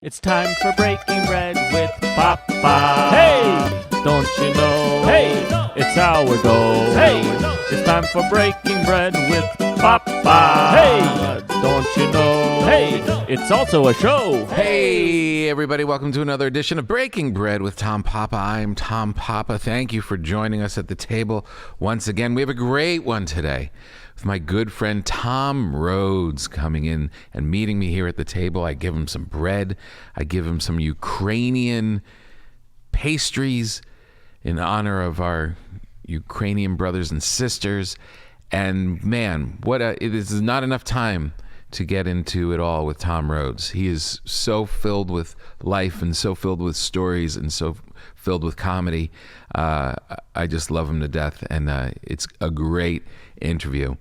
It's time for breaking bread with Papa. Hey, don't you know? Hey, it's our goal. Hey, it's time for breaking bread with Papa. Hey, don't you know? Hey, it's also a show. Hey, everybody, welcome to another edition of Breaking Bread with Tom Papa. I'm Tom Papa. Thank you for joining us at the table once again. We have a great one today with my good friend Tom Rhodes coming in and meeting me here at the table. I give him some bread. I give him some Ukrainian pastries in honor of our Ukrainian brothers and sisters. And man, this is not enough time to get into it all with Tom Rhodes. He is so filled with life and so filled with stories and so filled with comedy. I just love him to death, and it's a great interview.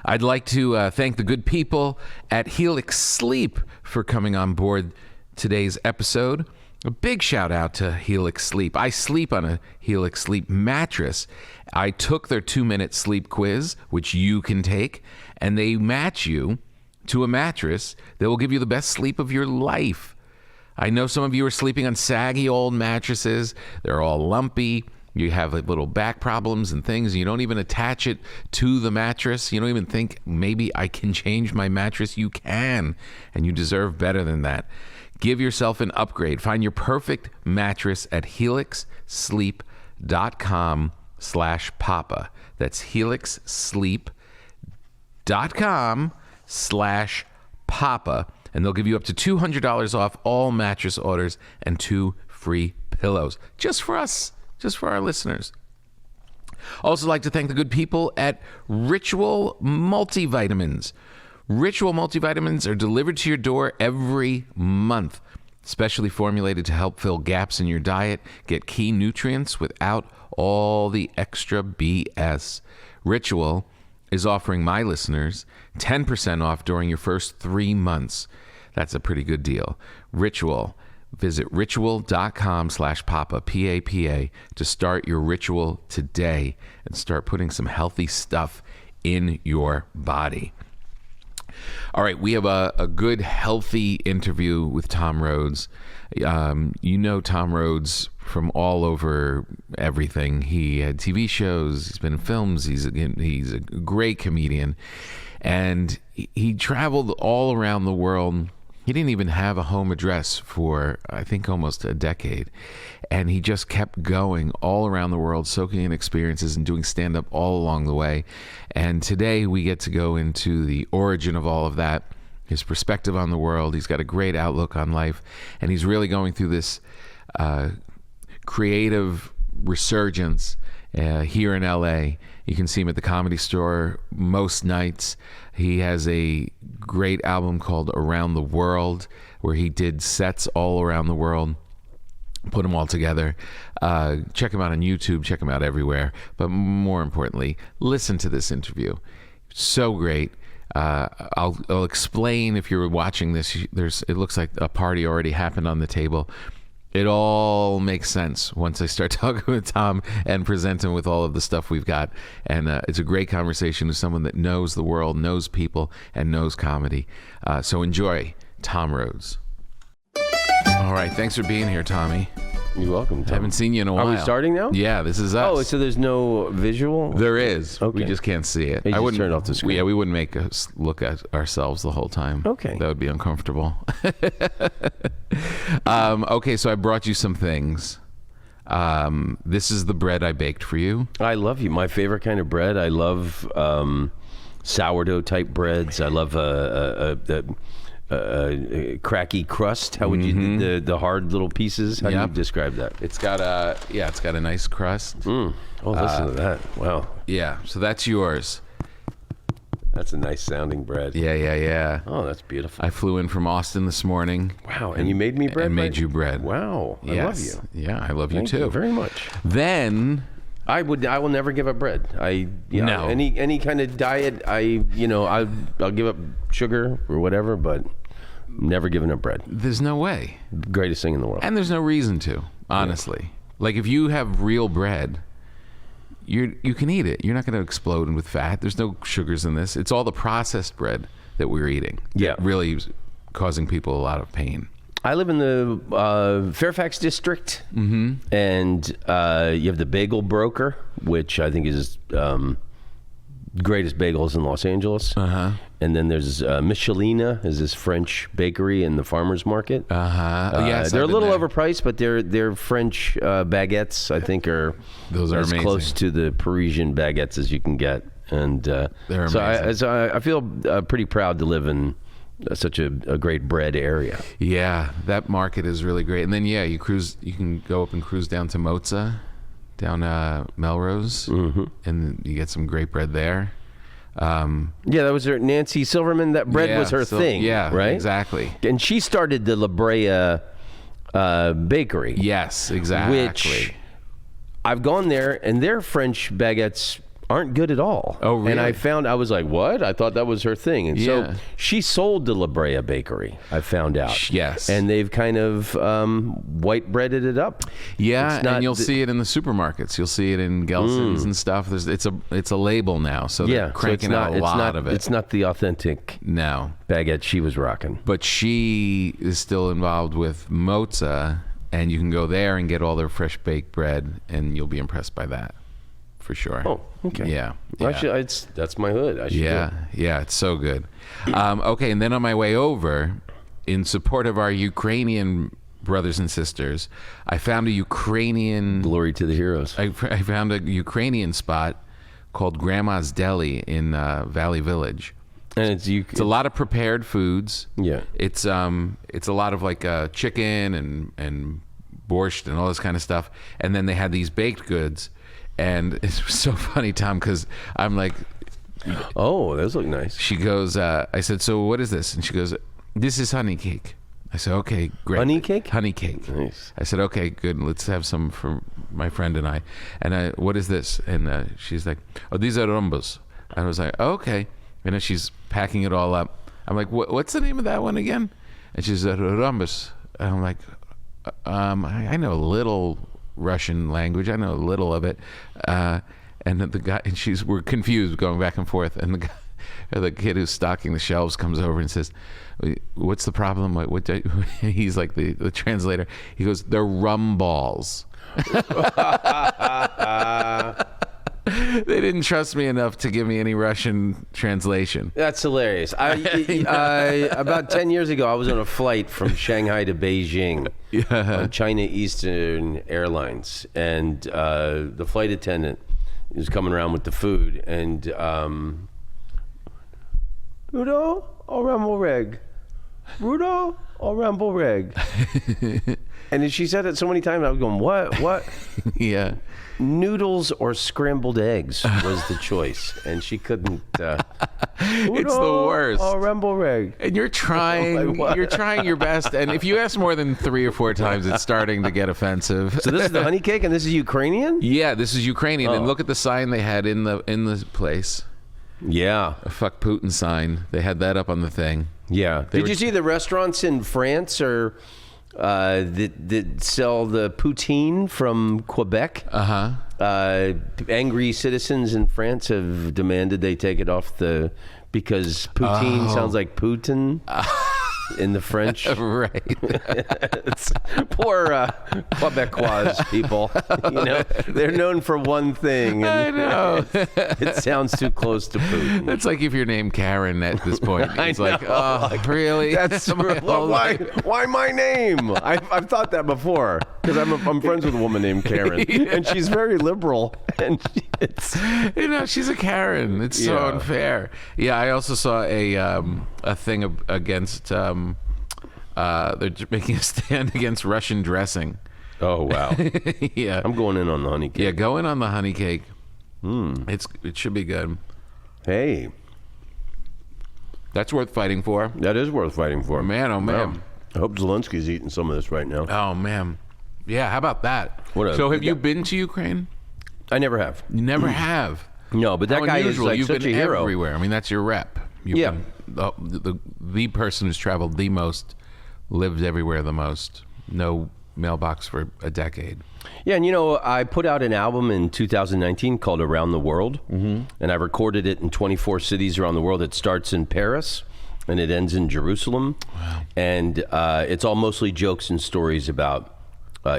I'd like to thank the good people at Helix Sleep for coming on board today's episode. A big shout out to Helix Sleep. I sleep on a Helix Sleep mattress. I took their 2-minute sleep quiz, which you can take, and they match you to a mattress that will give you the best sleep of your life. I know some of you are sleeping on saggy old mattresses. They're all lumpy. You have little back problems and things. You don't even attach it to the mattress. You don't even think, maybe I can change my mattress. You can, and you deserve better than that. Give yourself an upgrade. Find your perfect mattress at helixsleep.com/papa. That's helixsleep.com/papa. And they'll give you up to $200 off all mattress orders and 2 free pillows. Just for us. Just for our listeners. Also like to thank the good people at Ritual Multivitamins. Ritual Multivitamins are delivered to your door every month, specially formulated to help fill gaps in your diet, get key nutrients without all the extra BS. Ritual is offering my listeners 10% off during your first 3 months. That's a pretty good deal. Ritual. Visit ritual.com/papa, P-A-P-A, to start your ritual today and start putting some healthy stuff in your body. All right, we have a good, healthy interview with Tom Rhodes. You know Tom Rhodes from all over everything. He had TV shows, he's been in films, he's a great comedian. And he traveled all around the world. He didn't even have a home address for, I think, almost a decade. And he just kept going all around the world, soaking in experiences and doing stand-up all along the way. And today we get to go into the origin of all of that, his perspective on the world. He's got a great outlook on life. And he's really going through this creative resurgence here in LA. You can see him at the Comedy Store most nights. He has a great album called Around the World, where he did sets all around the world, put them all together. Check him out on YouTube, check him out everywhere. But more importantly, listen to this interview. So great. I'll explain if you're watching this. It looks like a party already happened on the table. It all makes sense once I start talking with Tom and present him with all of the stuff we've got. And it's a great conversation with someone that knows the world, knows people, and knows comedy. So enjoy Tom Rhodes. All right. Thanks for being here, Tommy. You're welcome, Tom. Haven't seen you in a while. Are we starting now? Yeah, this is us. Oh, so there's no visual? There is. Okay. We just can't see it. I wouldn't turn off the screen. Yeah, we wouldn't make us look at ourselves the whole time. Okay. That would be uncomfortable. Okay, so I brought you some things. This is the bread I baked for you. I love you. My favorite kind of bread. I love sourdough type breads. I love cracky crust. How would you the hard little pieces? How do you describe that? It's got a nice crust. Oh, listen to that! Wow. Yeah, so that's yours. That's a nice sounding bread. Yeah. Oh, that's beautiful. I flew in from Austin this morning. Wow, and you made me bread? And made you bread. Wow, I love you. Yeah, I love you Thank too. you very much. Then I will never give up bread. No. Any kind of diet. I'll give up sugar or whatever, but never giving up bread. There's no way. Greatest thing in the world. And there's no reason to, honestly. Yeah. Like if you have real bread, you can eat it. You're not going to explode with fat. There's no sugars in this. It's all the processed bread that we're eating. Yeah. Really causing people a lot of pain. I live in the Fairfax district, and you have the Bagel Broker, which I think is greatest bagels in Los Angeles. And then there's Michelina, is this French bakery in the farmers market. Yes, they're a I've been little there. overpriced, but their French baguettes, I think, are Those are as amazing. close to the Parisian baguettes as you can get. And They're so amazing. I feel pretty proud to live in such a great bread area. Yeah, that market is really great. And then you can go up and cruise down to Mozza, down Melrose, and you get some great bread there. Yeah, that was her, Nancy Silverman. That bread was her thing. Yeah, right. Exactly. And she started the La Brea bakery. Yes, exactly. Which I've gone there, and their French baguettes aren't good at all. Oh, really? And I was like, what? I thought that was her thing. And Yeah. so she sold the La Brea bakery, I found out. Yes. And they've kind of white breaded it up. Yeah, It's not and you'll the- see it in the supermarkets. You'll see it in Gelson's and stuff. It's a label now, so they're Yeah, cranking so out a lot of it. It's not the authentic No. baguette she was rocking. But she is still involved with Mozza, and you can go there and get all their fresh baked bread, and you'll be impressed by that, for sure. Oh, okay. Yeah. Well, yeah. that's my hood. I should do it. Yeah, it's so good. Okay, and then on my way over, in support of our Ukrainian brothers and sisters, I found a Ukrainian. Glory to the heroes. I found a Ukrainian spot called Grandma's Deli in Valley Village. And it's It's a lot of prepared foods. Yeah. It's a lot of like chicken and borscht and all this kind of stuff. And then they had these baked goods, and it's so funny, Tom, because I'm like, Oh, those look nice. she goes, I said, so what is this? And she goes, this is honey cake. I said, okay, great. Honey cake? Honey cake. Nice. I said, okay, good. Let's have some for my friend and I. And what is this? And she's like, oh, these are rhombus. I was like, oh, okay. And then she's packing it all up. I'm like, what's the name of that one again? And she's like, rhombus. And I'm like, I know a little Russian language. I know a little of it. And the guy, and we're confused going back and forth. And the kid who's stocking the shelves comes over and says, what's the problem? He's like the translator. He goes, they're rum balls. They didn't trust me enough to give me any Russian translation. That's hilarious. About 10 years ago, I was on a flight from Shanghai to Beijing on China Eastern Airlines, and the flight attendant was coming around with the food, and Rudo or Rumble Reg? Rudo or Rumble Reg? And then she said it so many times, I was going, what? Yeah. Noodles or scrambled eggs was the choice, and she couldn't. It's the worst. Oh, Rumble Reg. And you're trying, you're trying your best. And if you ask more than 3 or 4 times, it's starting to get offensive. So this is the honey cake, and this is Ukrainian. Yeah, this is Ukrainian. And Oh. look at the sign they had in the place. Yeah, A fuck Putin sign. They had that up on the thing. yeah. Did you see the restaurants in France or that sell the poutine from Quebec? Angry citizens in France have demanded they take it off because poutine sounds like Putin in the French. Right. It's poor Quebecois people. They're known for one thing, I and know. it sounds too close to Putin. That's like if you're named Karen at this point. It's like, know. oh, really? That's My whole life. why my name? I've thought that before because I'm friends with a woman named Karen, and she's very liberal, and it's She's a Karen. It's so Yeah. unfair. Yeah, I also saw a thing against they're making a stand against Russian dressing. oh wow. Yeah, I'm going in on the honey cake. yeah. Go in on the honey cake. It should be good. Hey, That's worth fighting for. that is worth fighting for. Man, oh man. Wow. I hope Zelensky's eating some of this right now. Oh man. Yeah. How about that? So have you been to Ukraine? I never have. You never have. No, but that How guy is unusual. like You've such been a hero. everywhere. I mean, that's your rep. You've Yeah. been the person who's traveled the most, lived everywhere the most. No mailbox for a decade. Yeah, and I put out an album in 2019 called Around the World, and I recorded it in 24 cities around the world. It starts in Paris, and it ends in Jerusalem. Wow. And it's all mostly jokes and stories about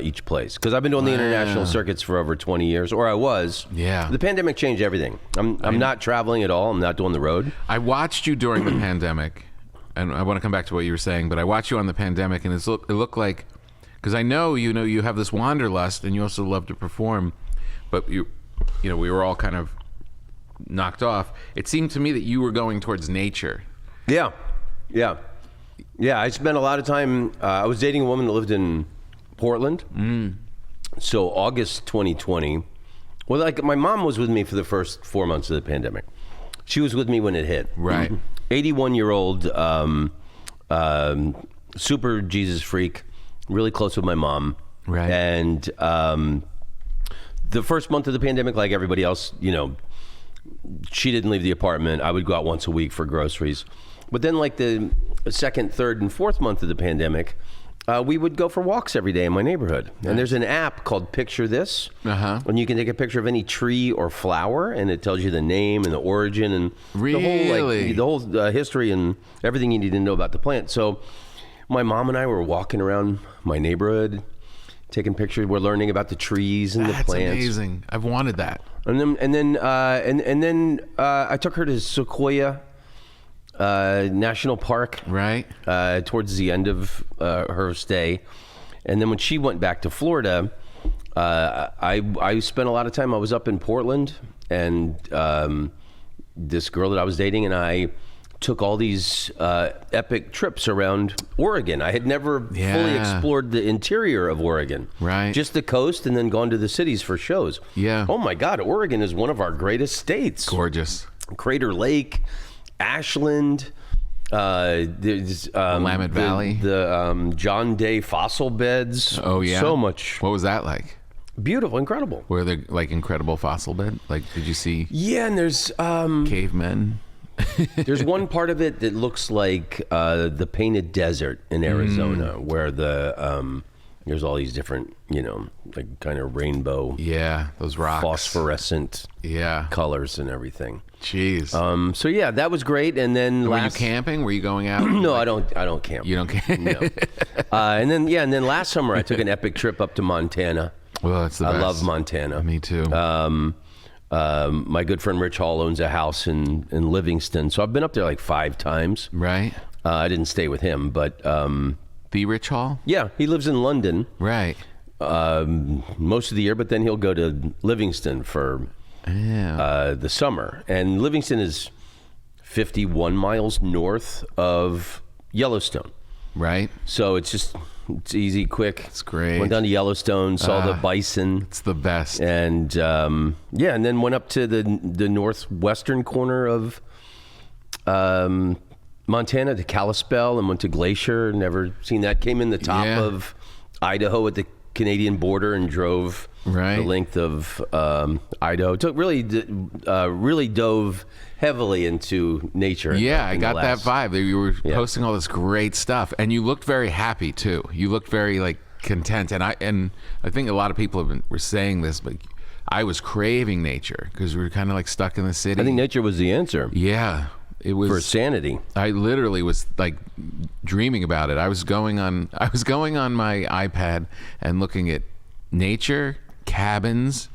each place. Because I've been doing the international circuits for over 20 years, or I was. Yeah. The pandemic changed everything. I'm not traveling at all. I'm not doing the road. I watched you during the pandemic, and I want to come back to what you were saying, but I watched you on the pandemic, and it looked like, because I know you have this wanderlust, and you also love to perform, but we were all kind of knocked off. It seemed to me that you were going towards nature. Yeah. I spent a lot of time. I was dating a woman that lived in Portland. So August 2020. Well, like my mom was with me for the first 4 months of the pandemic. She was with me when it hit. Right. 81-year-old, super Jesus freak, really close with my mom. Right. And the first month of the pandemic, like everybody else, she didn't leave the apartment. I would go out once a week for groceries. But then like the second, third, and fourth month of the pandemic, we would go for walks every day in my neighborhood. Nice. And there's an app called Picture This. And you can take a picture of any tree or flower, and it tells you the name and the origin and the whole history and everything you need to know about the plant. So my mom and I were walking around my neighborhood, taking pictures. We're learning about the trees and the plants. That's amazing. I've wanted that. And then I took her to Sequoia National Park, right? Towards the end of her stay, and then when she went back to Florida, I spent a lot of time. I was up in Portland, and this girl that I was dating and I took all these epic trips around Oregon. I had never fully explored the interior of Oregon, right? Just the coast, and then gone to the cities for shows. Yeah. Oh my God, Oregon is one of our greatest states. Gorgeous. Crater Lake, Ashland, there's Willamette Valley, the John Day fossil beds. Oh yeah, so much. What was that like? Beautiful, incredible. Were there like incredible fossil bed? Like, did you see? Yeah, and there's cavemen. There's one part of it that looks like the Painted Desert in Arizona, where there's all these different, like kind of rainbow. Yeah, those rocks. Phosphorescent. Colors and everything. Jeez. So yeah, that was great. And then were you camping? Were you going out? No, I don't camp. You don't camp? No. And then last summer I took an epic trip up to Montana. Well, that's the best. I love Montana. Me too. My good friend Rich Hall owns a house in Livingston, so I've been up there like 5 times. Right. I didn't stay with him, but the Rich Hall? Yeah, he lives in London. Right. Most of the year, but then he'll go to Livingston for the summer. And Livingston is 51 miles north of Yellowstone. Right. So it's easy, quick. It's great. Went down to Yellowstone, saw the bison. It's the best. And and then went up to the northwestern corner of Montana to Kalispell and went to Glacier. Never seen that. Came in the top of Idaho at the Canadian border and drove the length of Idaho. Really dove heavily into nature. Yeah, I got that vibe. You were posting all this great stuff, and you looked very happy too. You looked very like content, and I think a lot of people were saying this, but I was craving nature because we were kind of like stuck in the city. I think nature was the answer. Yeah. It was for sanity. I literally was like dreaming about it. I was going on my iPad and looking at nature, cabins,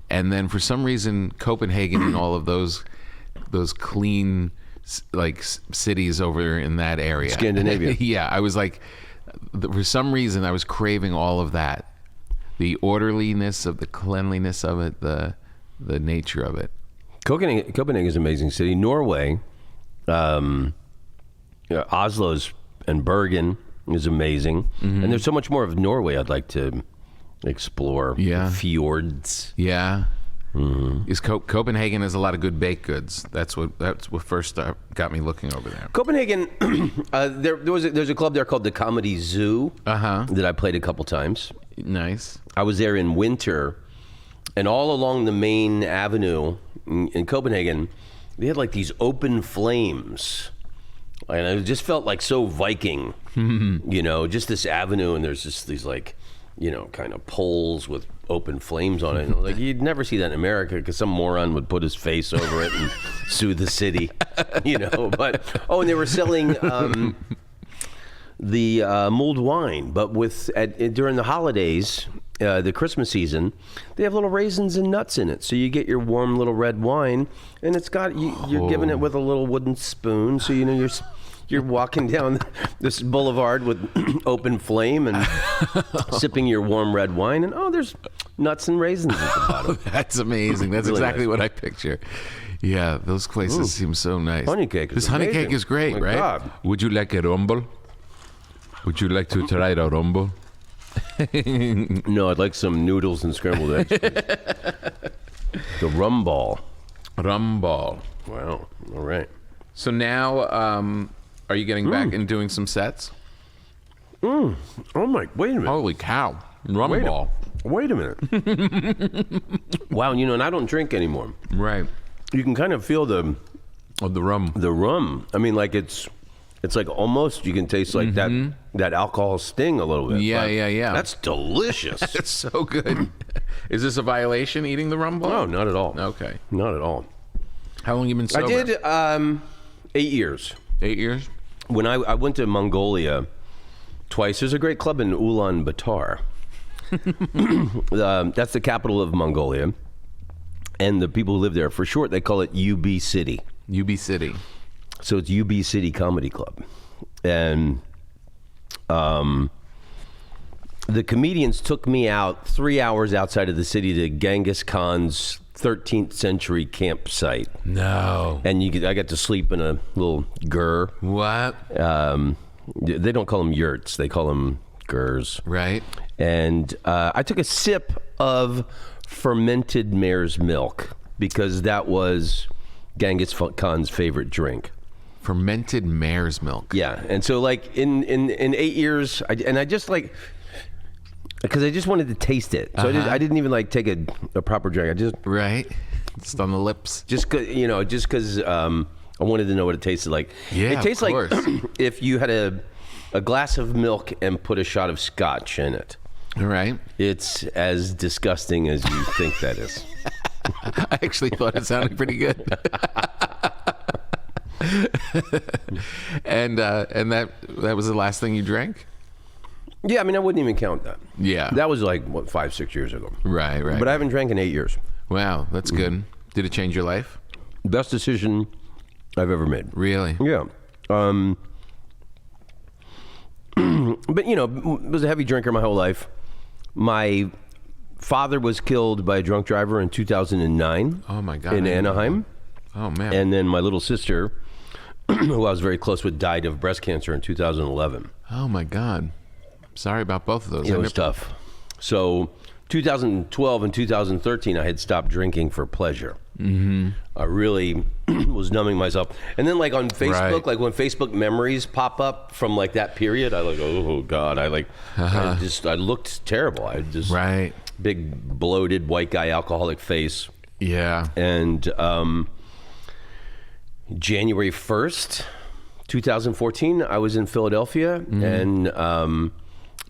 and then for some reason Copenhagen and all of those clean like cities over in that area. Scandinavia. Yeah, I was like, for some reason I was craving all of that. The orderliness of the cleanliness of it, the nature of it. Copenhagen is an amazing city. Norway, Oslo's and Bergen is amazing, and there's so much more of Norway I'd like to explore. Yeah, fjords. Yeah, is Copenhagen has a lot of good baked goods. That's what first got me looking over there. Copenhagen, there's a club there called the Comedy Zoo. That I played a couple times. Nice. I was there in winter, and all along the main avenue in Copenhagen, they had like these open flames, and it just felt like so Viking, just this avenue, and there's just these like kind of poles with open flames on it. And like you'd never see that in America because some moron would put his face over it and sue the city, But and they were selling the mulled wine, but during the holidays, the Christmas season, they have little raisins and nuts in it. So you get your warm little red wine, and it's got you're giving it with a little wooden spoon. So you're walking down this boulevard with open flame and sipping your warm red wine, and there's nuts and raisins at the bottom. That's amazing. That's really exactly what I picture. Yeah, those places seem so nice. Honey cake is This honey cake is great, right? God. Would you like a rumble? Would you like to try a rumble? No, I'd like some noodles and scrambled eggs. The rum ball. Rum ball. Wow. All right. So now, are you getting back and doing some sets? Oh my! Wait a minute. Holy cow! Rum ball. Wait a minute. Wow. And I don't drink anymore. Right. You can kind of feel the rum. The rum. I mean, like it's like almost you can taste like that alcohol sting a little bit. Yeah. That's delicious. It's so good. Is this a violation eating the rum ball? No, not at all. Okay. Not at all. How long you been sober? I did 8 years. 8 years? When I went to Mongolia twice. There's a great club in Ulaanbaatar. That's the capital of Mongolia. And the people who live there, for short, they call it UB City. UB City. So it's UB City Comedy Club. And the comedians took me out 3 hours outside of the city to Genghis Khan's 13th century campsite. No. And I got to sleep in a little gur. What? They don't call them yurts. They call them gurs. Right. And I took a sip of fermented mare's milk because that was Genghis Khan's favorite drink. Fermented mare's milk. Yeah. And so like in 8 years, I just like, because I just wanted to taste it. So I didn't even like take a proper drink. I just. Right. Just on the lips. Just because I wanted to know what it tasted like. Yeah, it tastes of like course. If you had a glass of milk and put a shot of scotch in it. All right. It's as disgusting as you think that is. I actually thought it sounded pretty good. and that was the last thing you drank? Yeah, I mean, I wouldn't even count that. Yeah. That was like, 5-6 years ago. Right. But I haven't drank in 8 years. Wow, that's good. Did it change your life? Best decision I've ever made. Really? Yeah. But, was a heavy drinker my whole life. My father was killed by a drunk driver in 2009. Oh, my God. In Anaheim. Oh, man. And then my little sister, who I was very close with, died of breast cancer in 2011. Oh, my God. Sorry about both of those. It was tough. So 2012 and 2013, I had stopped drinking for pleasure. Mm-hmm. I really was numbing myself. And then like on Facebook, like when Facebook memories pop up from like that period, I like, oh God, I looked terrible. I just big bloated white guy alcoholic face. Yeah. And January 1st, 2014, I was in Philadelphia and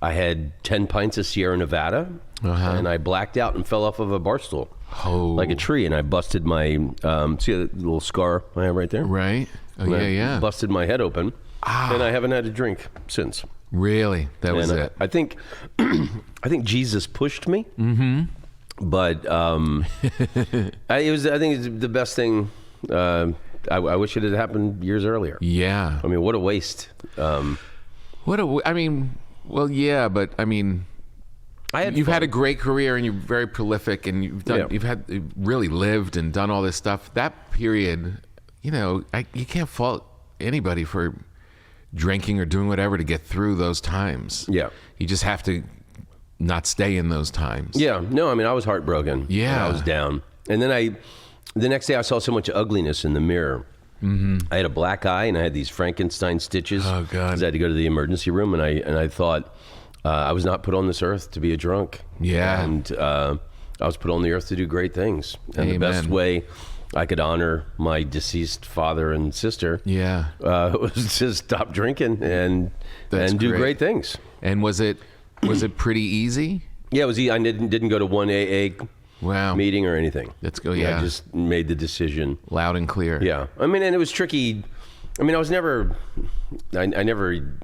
I had 10 pints of Sierra Nevada and I blacked out and fell off of a bar stool. Like a tree, and I busted my see the little scar I have right there? Right. Oh, yeah. Busted my head open, and I haven't had a drink since. Really? That was it. I think Jesus pushed me. Mm-hmm. But I think it's the best thing. I wish it had happened years earlier. Yeah. I mean, what a waste. You've had a great career and you're very prolific and you've really lived and done all this stuff. That period, you can't fault anybody for drinking or doing whatever to get through those times. Yeah. You just have to not stay in those times. Yeah. No, I mean, I was heartbroken. Yeah. I was down. And then the next day I saw so much ugliness in the mirror. Mm-hmm. I had a black eye and I had these Frankenstein stitches. Oh, God. 'Cause I had to go to the emergency room and I thought, I was not put on this earth to be a drunk. Yeah. And I was put on the earth to do great things. And the best way I could honor my deceased father and sister was to stop drinking and do great things. And was it Was it pretty easy? Yeah, it was. I didn't go to one AA meeting or anything. Let's go. Yeah, I just made the decision loud and clear. Yeah, I mean, and it was tricky. I mean, I was never. I never.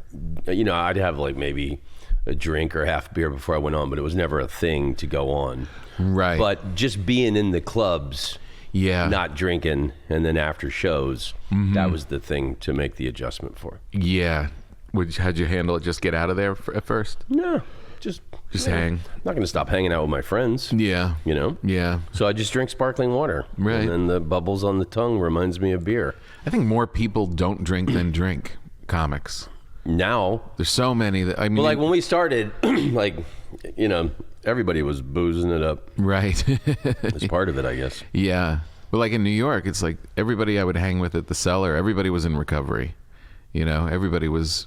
I'd have like maybe a drink or half beer before I went on, but it was never a thing to go on. Right. But just being in the clubs. Yeah. Not drinking, and then after shows, that was the thing to make the adjustment for. Yeah. How'd you handle it? Just get out of there at first? No, just hang. I'm not going to stop hanging out with my friends. Yeah. Yeah. So I just drink sparkling water. Right. And then the bubbles on the tongue reminds me of beer. I think more people don't drink than drink comics. Now. There's so many that, I mean. Well, like when we started, everybody was boozing it up. Right. It's part of it, I guess. Yeah. But like in New York, it's like everybody I would hang with at the Cellar, everybody was in recovery. Everybody was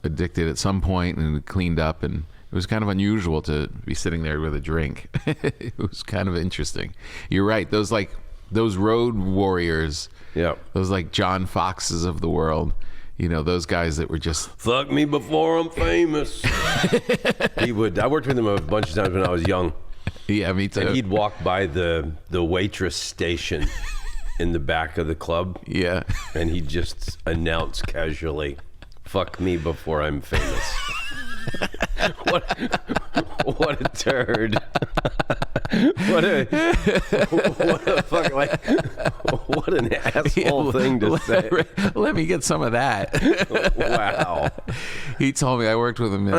addicted at some point and cleaned up, and it was kind of unusual to be sitting there with a drink. It was kind of interesting. You're right. Those road warriors. Yeah. Those like John Foxes of the world. Those guys that were just fuck me before I'm famous. I worked with him a bunch of times when I was young. Yeah, me too. And he'd walk by the waitress station in the back of the club. Yeah. And he'd just announce casually, fuck me before I'm famous. What a turd. What an asshole thing to say. Let me get some of that. Wow. He told me, I worked with him. He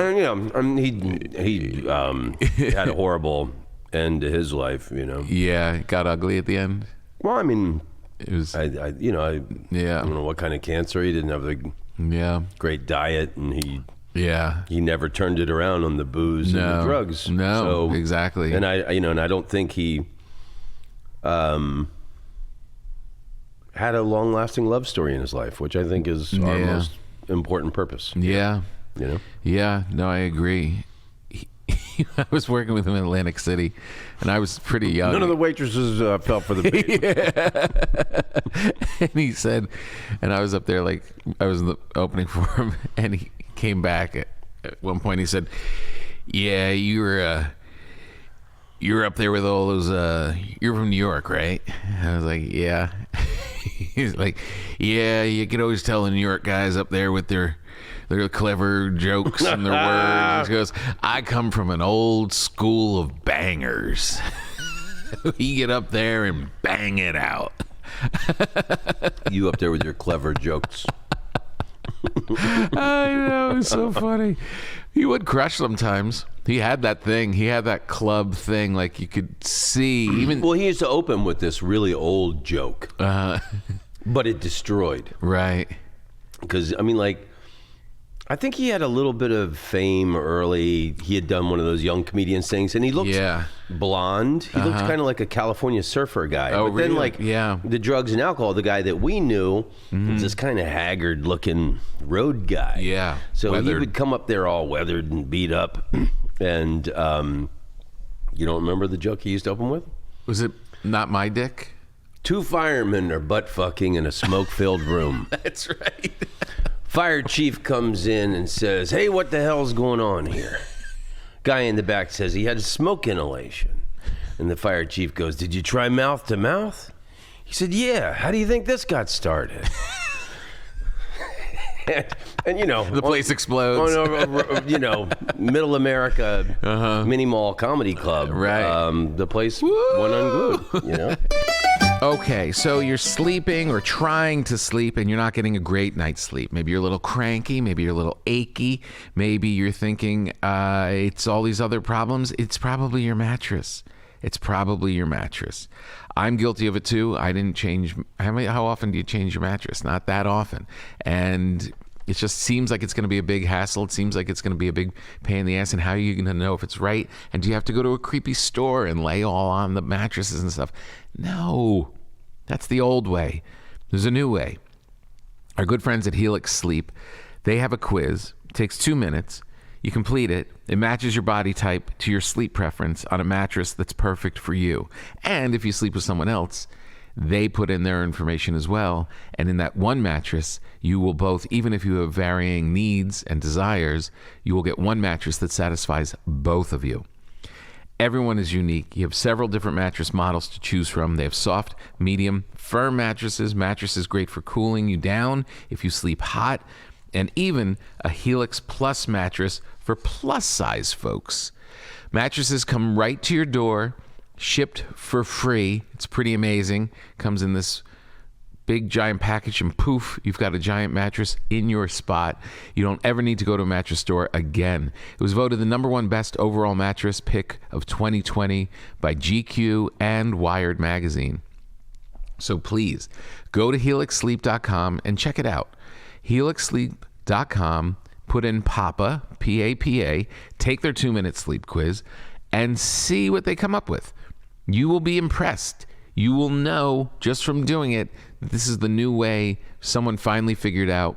had a horrible end to his life, Yeah, it got ugly at the end. Well, I mean, it was. I don't know what kind of cancer. He didn't have the great diet, and he never turned it around on the booze and the drugs. No, exactly. And I don't think he had a long-lasting love story in his life, which I think is our most important purpose. Yeah. Yeah, no, I agree. I was working with him in Atlantic City, and I was pretty young. None of the waitresses fell for the bait. And he said, and I was up there like I was in the opening for him, and he came back at one point. He said, "Yeah, you're up there with all those. You're from New York, right?" I was like, "Yeah." He's like, "Yeah, you could always tell the New York guys up there with their clever jokes and their words." He goes, "I come from an old school of bangers. We get up there and bang it out." You up there with your clever jokes. I know, it's so funny. He would crush sometimes. He had that thing. He had that club thing, like you could see. Even well, he used to open with this really old joke, but it destroyed. Right. Because I think he had a little bit of fame early. He had done one of those young comedians things, and he looked blonde. He looked kind of like a California surfer guy. Oh, but then, really? The drugs and alcohol, the guy that we knew was this kind of haggard-looking road guy. Yeah. So he would come up there all weathered and beat up. And you don't remember the joke he used to open with? Was it Not My Dick? 2 firemen are butt-fucking in a smoke-filled room. That's right. Fire chief comes in and says, "Hey, what the hell's going on here?" Guy in the back says he had smoke inhalation. And the fire chief goes, "Did you try mouth to mouth?" He said, "Yeah. How do you think this got started?" and the place explodes. Middle America mini mall comedy club. Right. The place went unglued, Okay, so you're sleeping or trying to sleep and you're not getting a great night's sleep. Maybe you're a little cranky. Maybe you're a little achy. Maybe you're thinking it's all these other problems. It's probably your mattress. I'm guilty of it too. I didn't change. How often do you change your mattress? Not that often. And it just seems like it's going to be a big hassle. It seems like it's going to be a big pain in the ass. And how are you going to know if it's right? And do you have to go to a creepy store and lay all on the mattresses and stuff? No, that's the old way. There's a new way. Our good friends at Helix Sleep, they have a quiz. It takes 2 minutes. You complete it. It matches your body type to your sleep preference on a mattress that's perfect for you. And if you sleep with someone else, they put in their information as well. And in that one mattress, you will both, even if you have varying needs and desires, you will get one mattress that satisfies both of you. Everyone is unique. You have several different mattress models to choose from. They have soft, medium, firm mattresses great for cooling you down if you sleep hot, and even a Helix Plus mattress for plus size folks. Mattresses come right to your door, shipped for free. It's pretty amazing. Comes in this big giant package, and poof, you've got a giant mattress in your spot. You don't ever need to go to a mattress store again. It was voted the #1 best overall mattress pick of 2020 by GQ and Wired magazine. So please go to helixsleep.com and check it out. helixsleep.com, put in PAPA, P-A-P-A, take their 2-minute sleep quiz, and see what they come up with. You will be impressed. You will know just from doing it that this is the new way someone finally figured out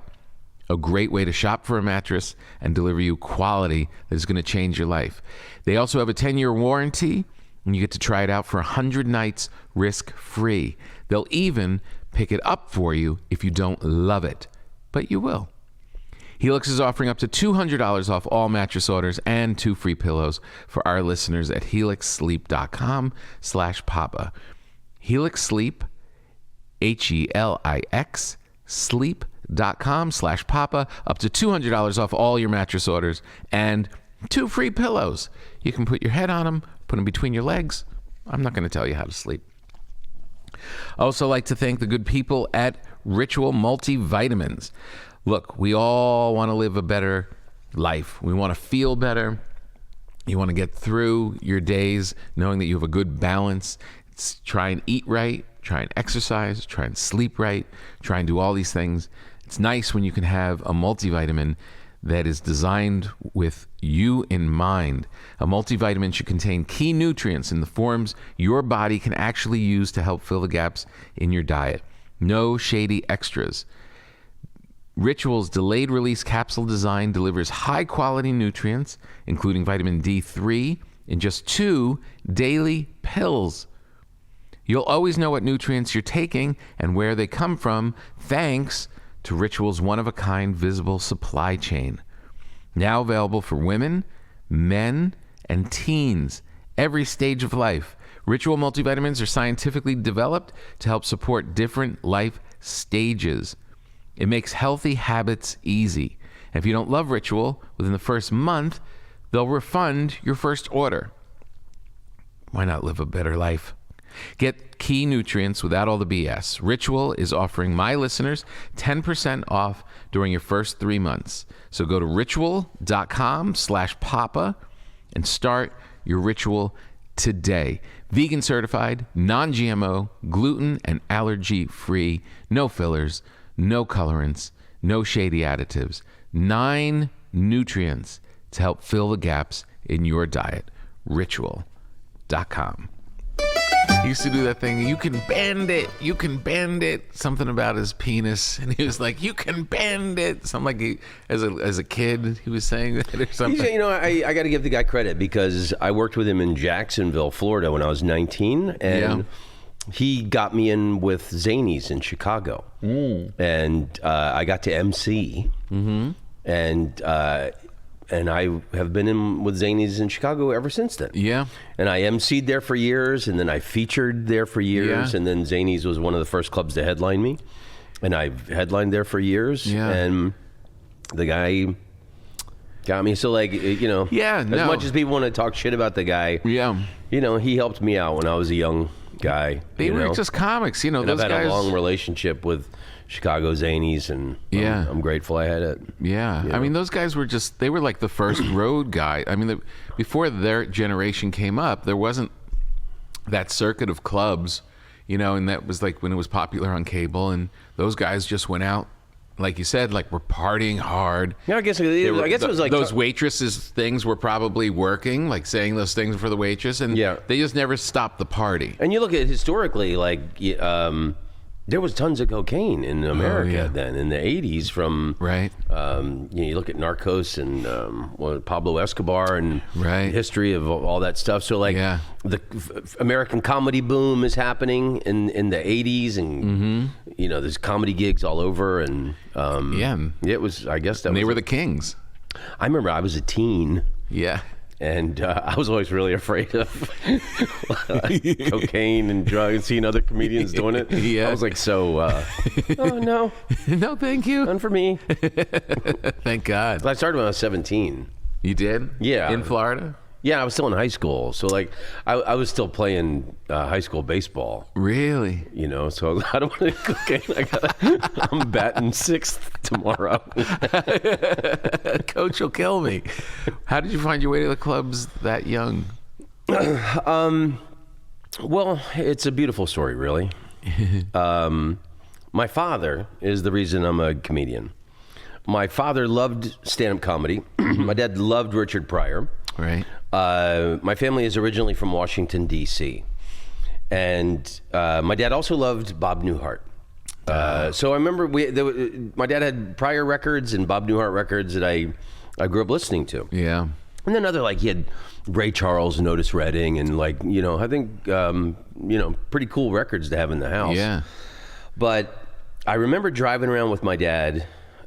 a great way to shop for a mattress and deliver you quality that is going to change your life. They also have a 10-year warranty, and you get to try it out for 100 nights risk-free. They'll even pick it up for you if you don't love it, but you will. Helix is offering up to $200 off all mattress orders and 2 free pillows for our listeners at helixsleep.com/papa. Helix Sleep, Helix, sleep.com/papa, up to $200 off all your mattress orders and 2 free pillows. You can put your head on them, put them between your legs. I'm not going to tell you how to sleep. I also like to thank the good people at Ritual Multivitamins. Look, we all want to live a better life. We want to feel better. You want to get through your days knowing that you have a good balance. Try and eat right, try and exercise, try and sleep right, try and do all these things. It's nice when you can have a multivitamin that is designed with you in mind. A multivitamin should contain key nutrients in the forms your body can actually use to help fill the gaps in your diet. No shady extras. Ritual's delayed release capsule design delivers high quality nutrients, including vitamin D3, in just 2 daily pills. You'll always know what nutrients you're taking and where they come from thanks to Ritual's one-of-a-kind visible supply chain. Now available for women, men, and teens, every stage of life. Ritual multivitamins are scientifically developed to help support different life stages. It makes healthy habits easy. And if you don't love Ritual, within the first month, they'll refund your first order. Why not live a better life? Get key nutrients without all the BS. Ritual is offering my listeners 10% off during your first 3 months. So go to ritual.com/papa and start your Ritual today. Vegan certified, non-GMO, gluten and allergy free, no fillers, no colorants, no shady additives. 9 nutrients to help fill the gaps in your diet. Ritual.com. He used to do that thing, you can bend it, something about his penis, and he was like, you can bend it, something like as a kid he was saying that or something. You know, I got to give the guy credit because I worked with him in Jacksonville, Florida when I was 19, and he got me in with Zanies in Chicago, and I got to MC, and I have been in with Zanies in Chicago ever since then. Yeah. And I emceed there for years, and then I featured there for years, and then Zanies was one of the first clubs to headline me, and I headlined there for years, and the guy got me. So, like, you know, as much as people want to talk shit about the guy, you know, he helped me out when I was a young guy. They were just comics, you know. And those I've had guys... a long relationship with Chicago Zanies, and I'm grateful I had it. Yeah. You know? I mean, those guys were they were like the first road guy. I mean, before their generation came up, there wasn't that circuit of clubs, you know, and that was like when it was popular on cable, and those guys just went out, like you said, like were partying hard. Yeah, I guess it was like those waitresses things were probably working, like saying those things for the waitress, and they just never stopped the party. And you look at it historically, like there was tons of cocaine in America then in the 80s from right. You look at Narcos and Pablo Escobar and the history of all that stuff. So like the American comedy boom is happening in the 80s and there's comedy gigs all over and it was, I guess that they were the kings. I remember I was a teen. Yeah. And I was always really afraid of cocaine and drugs, seeing other comedians doing it. Yeah. I was like, oh, no. No, thank you. None for me. Thank God. I started when I was 17. You did? Yeah. In Florida? Yeah, I was still in high school. So, like, I was still playing high school baseball. Really? So I don't want to cocaine. I'm batting 6th tomorrow. Coach will kill me. How did you find your way to the clubs that young? Well, it's a beautiful story, really. My father is the reason I'm a comedian. My father loved stand-up comedy. My dad loved Richard Pryor. Right. My family is originally from Washington, D.C. And my dad also loved Bob Newhart. So I remember my dad had Pryor records and Bob Newhart records that I grew up listening to. Yeah. And then he had Ray Charles and Otis Redding and I think, pretty cool records to have in the house. Yeah. But I remember driving around with my dad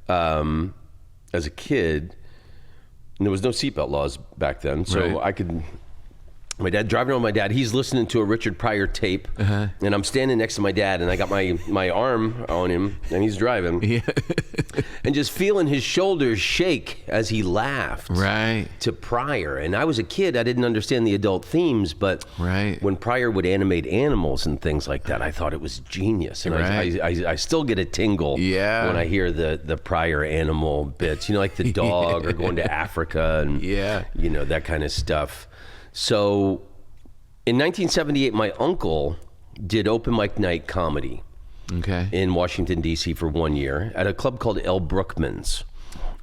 as a kid. And there was no seatbelt laws back then, so my dad driving around with my dad, he's listening to a Richard Pryor tape, and I'm standing next to my dad, and I got my arm on him, and he's driving, and just feeling his shoulders shake as he laughed to Pryor. And I was a kid, I didn't understand the adult themes, but when Pryor would animate animals and things like that, I thought it was genius. And I still get a tingle when I hear the Pryor animal bits, like the dog or going to Africa and that kind of stuff. So in 1978, my uncle did open mic night comedy in Washington, D.C. for 1 year at a club called El Brookman's.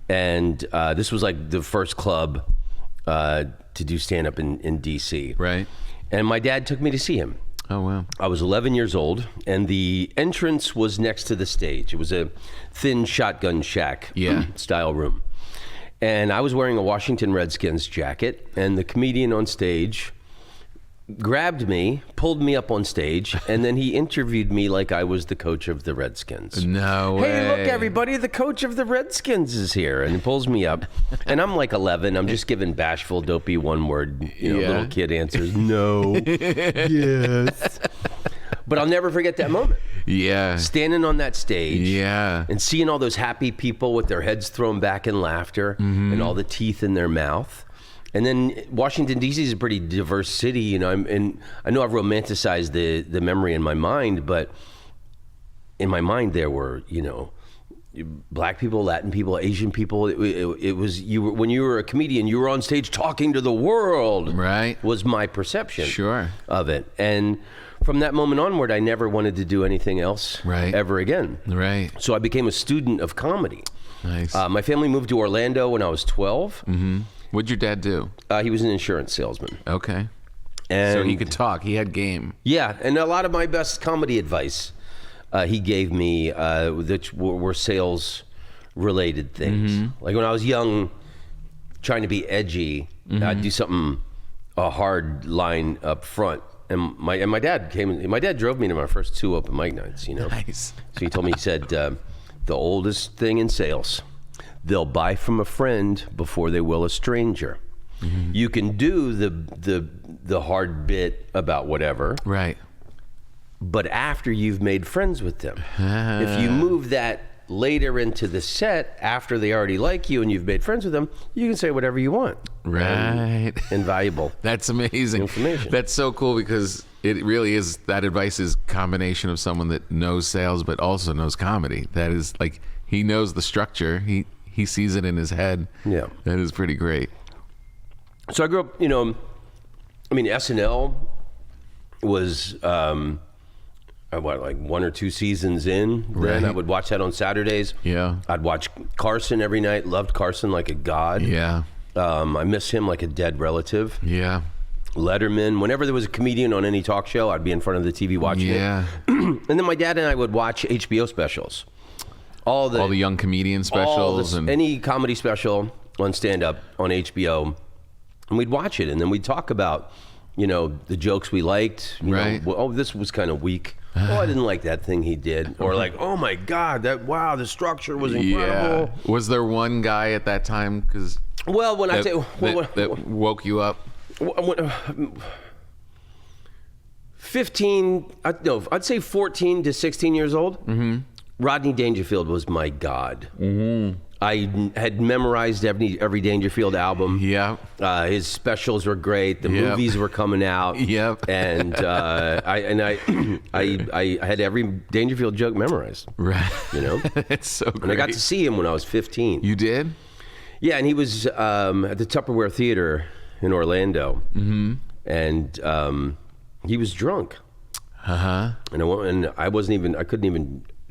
And this was like the first club to do stand-up in D.C. Right. And my dad took me to see him. Oh, wow. I was 11 years old, and the entrance was next to the stage. It was a thin shotgun shack style room. And I was wearing a Washington Redskins jacket, and the comedian on stage grabbed me, pulled me up on stage, and then he interviewed me like I was the coach of the Redskins. No way. Hey, look, everybody, the coach of the Redskins is here. And he pulls me up, and I'm like 11. I'm just giving bashful, dopey, one-word, little kid answers. No. Yes. But I'll never forget that moment. Yeah. Standing on that stage. Yeah. And seeing all those happy people with their heads thrown back in laughter and all the teeth in their mouth. And then Washington, D.C. is a pretty diverse city, and I know I've romanticized the memory in my mind, but in my mind there were, black people, Latin people, Asian people. It was when you were a comedian, you were on stage talking to the world. Right. Was my perception of it. And from that moment onward, I never wanted to do anything else ever again. Right. So I became a student of comedy. Nice. My family moved to Orlando when I was 12. Mm-hmm. What'd your dad do? He was an insurance salesman. Okay. And so he could talk. He had game. Yeah, and a lot of my best comedy advice he gave me that were sales-related things. Mm-hmm. Like when I was young, trying to be edgy, I'd do something, a hard line up front. And my dad drove me to my first 2 open mic nights, Nice. So he told me, he said, the oldest thing in sales, they'll buy from a friend before they will a stranger. Mm-hmm. You can do the hard bit about whatever. Right. But after you've made friends with them, if you move that later into the set after they already like you and you've made friends with them, you can say whatever you want. Right. Invaluable. That's amazing. Information. That's so cool because it really is, that advice is combination of someone that knows sales but also knows comedy. That is like, he knows the structure. He sees it in his head. Yeah. That is pretty great. So I grew up, SNL was like 1 or 2 seasons in. Then I would watch that on Saturdays. Yeah. I'd watch Carson every night. Loved Carson like a god. Yeah. I miss him like a dead relative. Yeah. Letterman. Whenever there was a comedian on any talk show, I'd be in front of the TV watching it. And then my dad and I would watch HBO specials. All the young comedian specials. Any comedy special on stand-up on HBO. And we'd watch it, and then we'd talk about, the jokes we liked. Right. This was kind of weak. I didn't like that thing he did. Or like, oh my God, the structure was incredible. Yeah. Was there one guy at that time? That woke you up? 15, I'd say 14 to 16 years old. Mm-hmm. Rodney Dangerfield was my god. Mm-hmm. I had memorized every Dangerfield album. Yeah. His specials were great. The movies were coming out. Yep. And I had every Dangerfield joke memorized. Right. It's so great. And I got to see him when I was 15. You did? Yeah, and he was at the Tupperware Theater in Orlando. Mm-hmm. And he was drunk. Uh-huh. And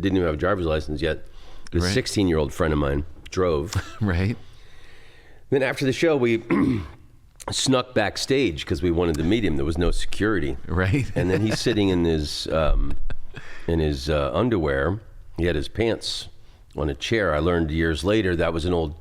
didn't even have a driver's license yet. A 16-year-old friend of mine drove. Right. Then after the show, we snuck backstage because we wanted to meet him. There was no security. Right. And then he's sitting in his underwear. He had his pants on a chair. I learned years later that was an old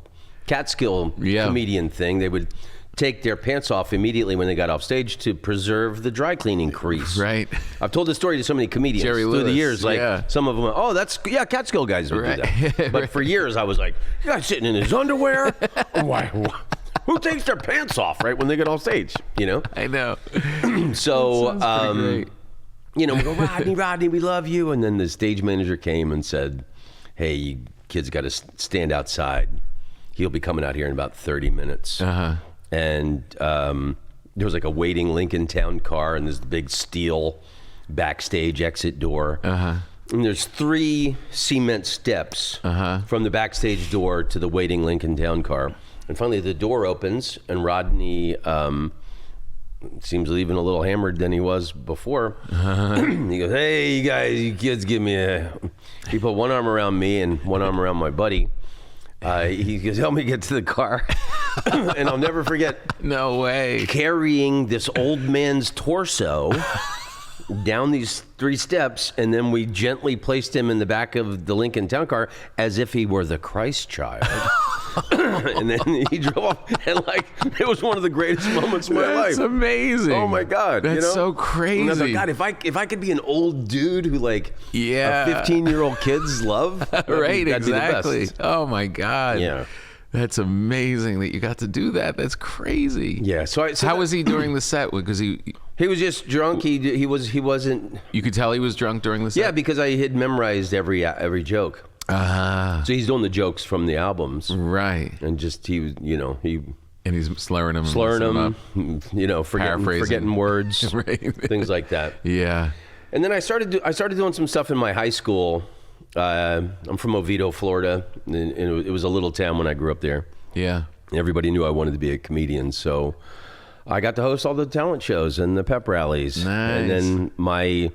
Catskill comedian thing. They would take their pants off immediately when they got off stage to preserve the dry cleaning crease. Right. I've told this story to so many comedians through the years. Some of them, Catskill guys would do that. But for years I was like, you guys sitting in his underwear? Why? Who takes their pants off right when they get off stage? I know. So, great. we go, Rodney, we love you. And then the stage manager came and said, hey, you kids got to stand outside. He'll be coming out here in about 30 minutes. Uh-huh. And there was like a waiting Lincoln Town car, and there's the big steel backstage exit door. Uh-huh. And there's 3 cement steps from the backstage door to the waiting Lincoln Town car. And finally the door opens, and Rodney seems even a little hammered than he was before. He goes, hey, you guys, you kids, give me He put one arm around me and one arm around my buddy. He goes, help me get to the car. And I'll never forget. No way. Carrying this old man's torso down these 3 steps, and then we gently placed him in the back of the Lincoln Town car as if he were the Christ child. And then he drove off, and it was one of the greatest moments of my life. That's amazing. Oh my God. That's so crazy. And I was like, God, if I could be an old dude who a 15-year-old kids love. Right, exactly. Be the best. Oh my God. Yeah. That's amazing that you got to do that. That's crazy. Yeah. So how was he during the set? Because he was just drunk. He wasn't. You could tell he was drunk during the set. Yeah, because I had memorized every joke. So he's doing the jokes from the albums, right? And just he and he's slurring them, forgetting words, right. Things like that. Yeah. And then I started doing some stuff in my high school. I'm from Oviedo, Florida, and it was a little town when I grew up there. Yeah. Everybody knew I wanted to be a comedian, so I got to host all the talent shows and the pep rallies. Nice. And then my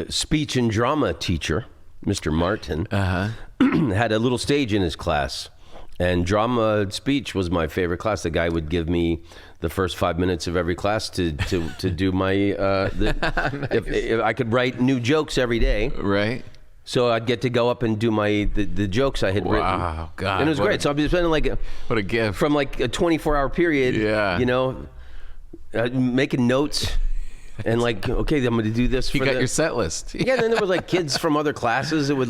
speech and drama teacher, Mr. Martin, had a little stage in his class. And drama speech was my favorite class. The guy would give me the first 5 minutes of every class to do my nice. if I could write new jokes every day. Right. So I'd get to go up and do the jokes I had written. Wow, God. And it was great. So I'd be spending what a gift. From a 24-hour period, making notes. And okay, I'm going to do this. You got your set list. Yeah, and then there was kids from other classes that would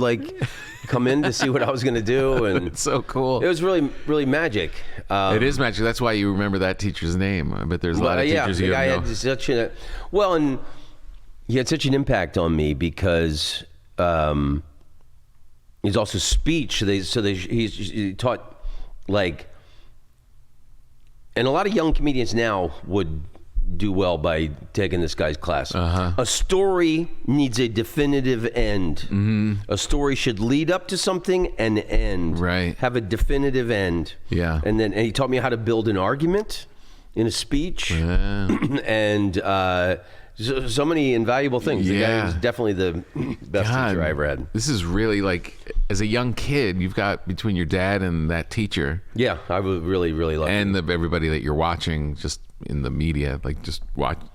come in to see what I was going to do, and it's so cool. It was really, really magic. It is magic. That's why you remember that teacher's name. I bet there's a lot of teachers you don't know. And he had such an impact on me because he's also speech. He taught and a lot of young comedians now would do well by taking this guy's class. A story needs a definitive end. Mm-hmm. A story should lead up to something and end. Right. Have a definitive end. Yeah. And he taught me how to build an argument in a speech. Yeah. And so many invaluable things. The guy was definitely the best teacher I ever had. This is really like, as a young kid, you've got between your dad and that teacher. Yeah, I would really, really love and everybody that you're watching just in the media, like just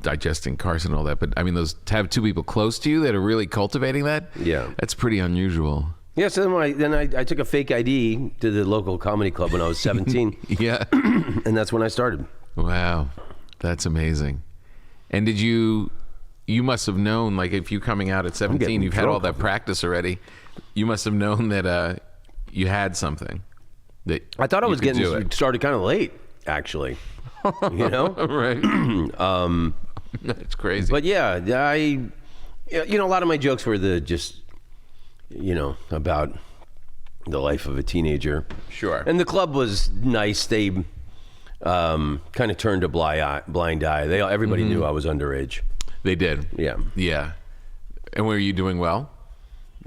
digesting Carson and all that. But I mean, to have two people close to you that are really cultivating that, that's pretty unusual. Yeah, so then I took a fake ID to the local comedy club when I was 17. Yeah. And that's when I started. Wow, that's amazing. And did you must have known, like, if you coming out at 17, you've had all that practice already. You must have known that you had something. That I thought I was getting started kind of late, actually. You know? Right. That's crazy. But yeah, a lot of my jokes were about the life of a teenager. Sure. And the club was nice. They kind of turned a blind eye. Everybody knew I was underage. They did. Yeah. Yeah. And were you doing well?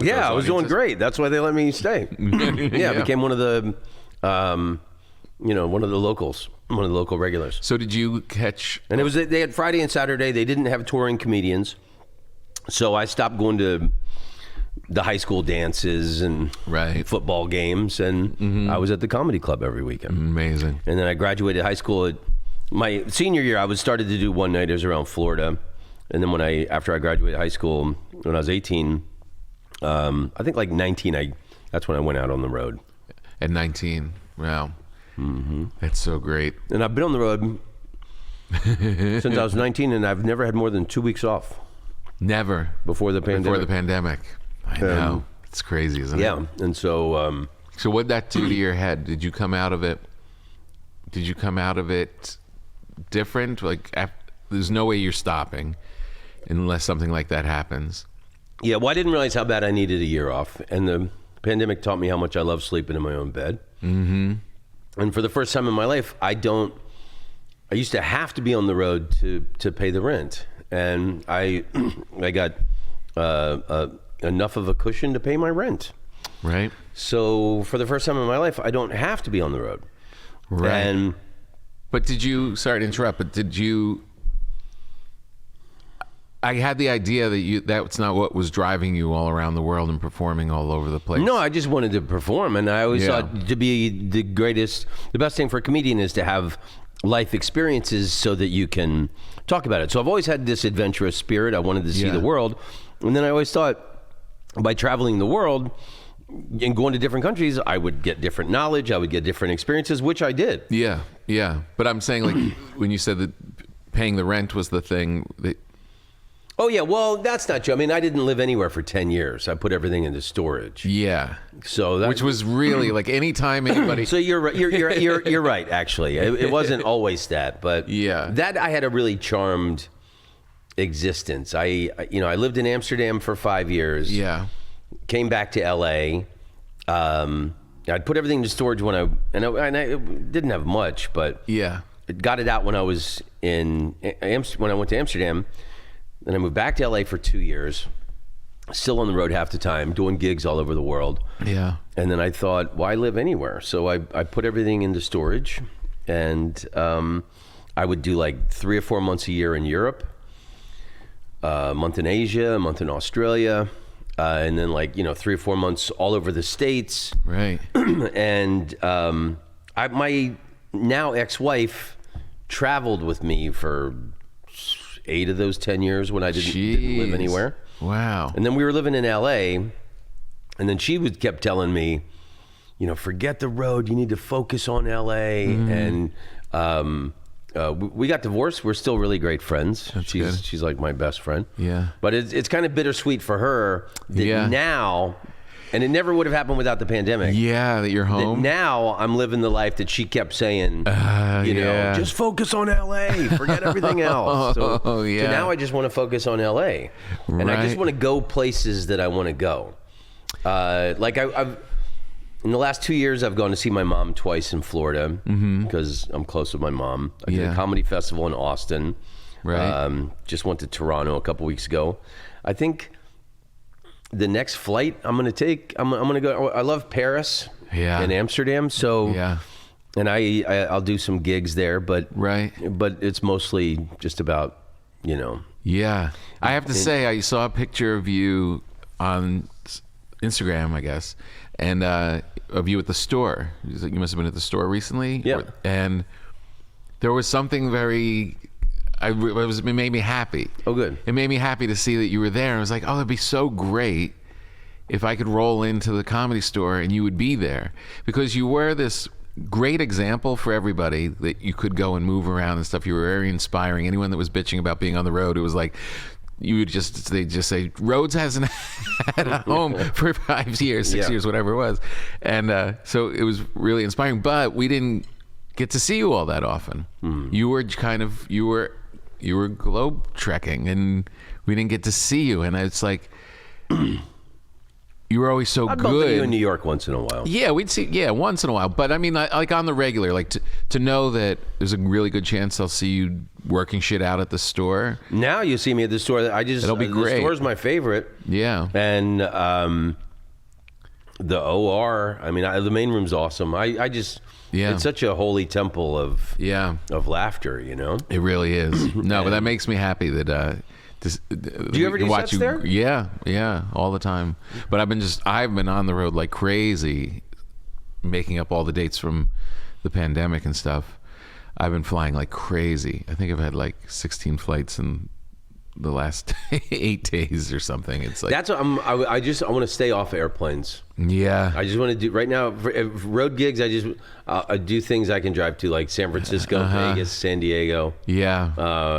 Yeah, I was doing great. That's why they let me stay. I became one of the, one of the locals, one of the local regulars. So did you catch? And they had Friday and Saturday. They didn't have touring comedians, so I stopped going to the high school dances and football games, and I was at the comedy club every weekend. Amazing. And then I graduated high school. My senior year, I started to do one-nighters around Florida, and then after I graduated high school, when I was 18, I think like 19, that's when I went out on the road. At 19, wow. Mm-hmm. That's so great. And I've been on the road since I was 19, and I've never had more than 2 weeks off. Never. Before the pandemic. I know. It's crazy, isn't it? Yeah. And so... so what'd that do to your head? Did you come out of it different? Like, there's no way you're stopping unless something like that happens. Yeah, well, I didn't realize how bad I needed a year off. And the pandemic taught me how much I love sleeping in my own bed. Mm-hmm. And for the first time in my life, I used to have to be on the road to pay the rent. And I got enough of a cushion to pay my rent. Right. So for the first time in my life, I don't have to be on the road. Right. But did you, sorry to interrupt, but did you, I had the idea that that's not what was driving you all around the world and performing all over the place. No, I just wanted to perform, and I always thought to be the best thing for a comedian is to have life experiences so that you can talk about it. So I've always had this adventurous spirit. I wanted to see the world, and then I always thought by traveling the world and going to different countries, I would get different knowledge, I would get different experiences, which I did. Yeah, yeah. But I'm saying, like, when you said that paying the rent was the thing that... Oh, yeah. Well, that's not true. I mean, I didn't live anywhere for 10 years. I put everything into storage. Yeah. So which was really like anytime anybody. So you're right. Actually, it wasn't always that, but that I had a really charmed existence. I lived in Amsterdam for 5 years. Yeah. Came back to LA. I'd put everything into storage when I didn't have much, but got it out when I was when I went to Amsterdam. Then I moved back to LA for 2 years, still on the road half the time, doing gigs all over the world. Yeah. And then I thought, why live anywhere? So I put everything into storage, and I would do like 3 or 4 months a year in Europe, a month in Asia, a month in Australia, and then 3 or 4 months all over the States. Right. And my now ex-wife traveled with me for 8 of those 10 years when I didn't live anywhere. Wow. And then we were living in LA, and then she kept telling me, forget the road, you need to focus on LA. And we got divorced. We're still really great friends. She's like my best friend. Yeah. But it's kind of bittersweet for her that now, and it never would have happened without the pandemic. Yeah, that you're home. That now I'm living the life that she kept saying, just focus on LA, forget everything else. So now I just want to focus on LA. And I just want to go places that I want to go. I've in the last 2 years, I've gone to see my mom twice in Florida because I'm close with my mom. I did a comedy festival in Austin. Right. Just went to Toronto a couple weeks ago. I think the next flight I'm going to take, I'm going to go. I love Paris and Amsterdam. So and I'll do some gigs there, but it's mostly just about Yeah. I have to say, I saw a picture of you on Instagram, I guess, and of you at the store. You must have been at the store recently. Yeah. And there was something very... it made me happy. Oh, good. It made me happy to see that you were there. I was like, oh, that'd be so great if I could roll into the Comedy Store and you would be there, because you were this great example for everybody that you could go and move around and stuff. You were very inspiring. Anyone that was bitching about being on the road, it was like, they'd just say, Rhodes hasn't had a home for 5 years, 6 years, whatever it was. And so it was really inspiring, but we didn't get to see you all that often. You were you were globe trekking, and we didn't get to see you. And it's like, you were always so I'd good. bump into you in New York once in a while. Yeah, we'd see. Yeah, once in a while. But I mean, like on the regular, like to know that there's a really good chance I'll see you working shit out at the store. Now you see me at the store. It'll be great. The store's my favorite. Yeah. And the OR. I mean, the main room's awesome. I just. Yeah. It's such a holy temple of laughter. You know. It really is. No, but that makes me happy that. Do you ever do sets there? Yeah, all the time. But I've been on the road like crazy, making up all the dates from the pandemic and stuff. I've been flying like crazy. I think I've had like 16 flights in the last 8 days or something. It's like that's what I want to stay off airplanes. Yeah, I just want to do right now for road gigs. I do things I can drive to, like San Francisco, Vegas, San Diego. Yeah,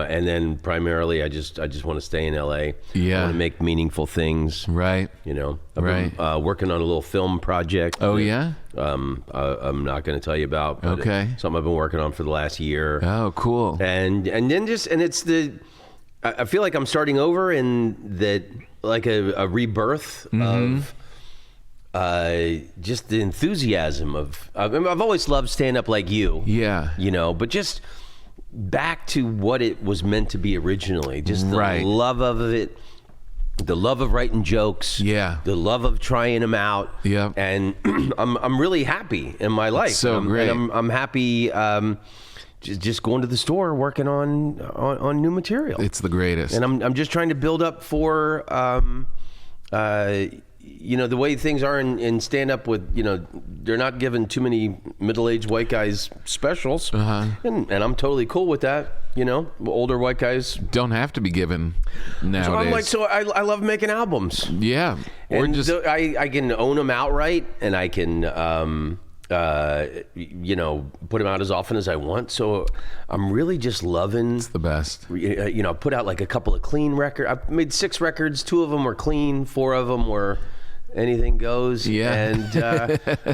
and then primarily I just want to stay in LA. Yeah, I want to make meaningful things. Right. You know. I've been, working on a little film project. Oh yeah. I'm not going to tell you about. But okay. Something I've been working on for the last year. Oh, cool. And then it's the. I feel like I'm starting over in that, like a rebirth of just the enthusiasm of. I've always loved stand up like you. Yeah. You know, but just back to what it was meant to be originally. Just the love of it, the love of writing jokes. Yeah. The love of trying them out. Yeah. And I'm really happy in my life. So great. And I'm happy. Just going to the store, working on new material. It's the greatest. And I'm just trying to build up for, the way things are in stand up with, they're not giving too many middle-aged white guys specials. And I'm totally cool with that. Older white guys don't have to be given nowadays. So I'm like, I love making albums. Yeah. Or and just I can own them outright, and I can put them out as often as I want. So I'm really just loving. It's the best. Put out like a couple of clean records. I've made 6 records. 2 of them were clean. 4 of them were anything goes. Yeah. And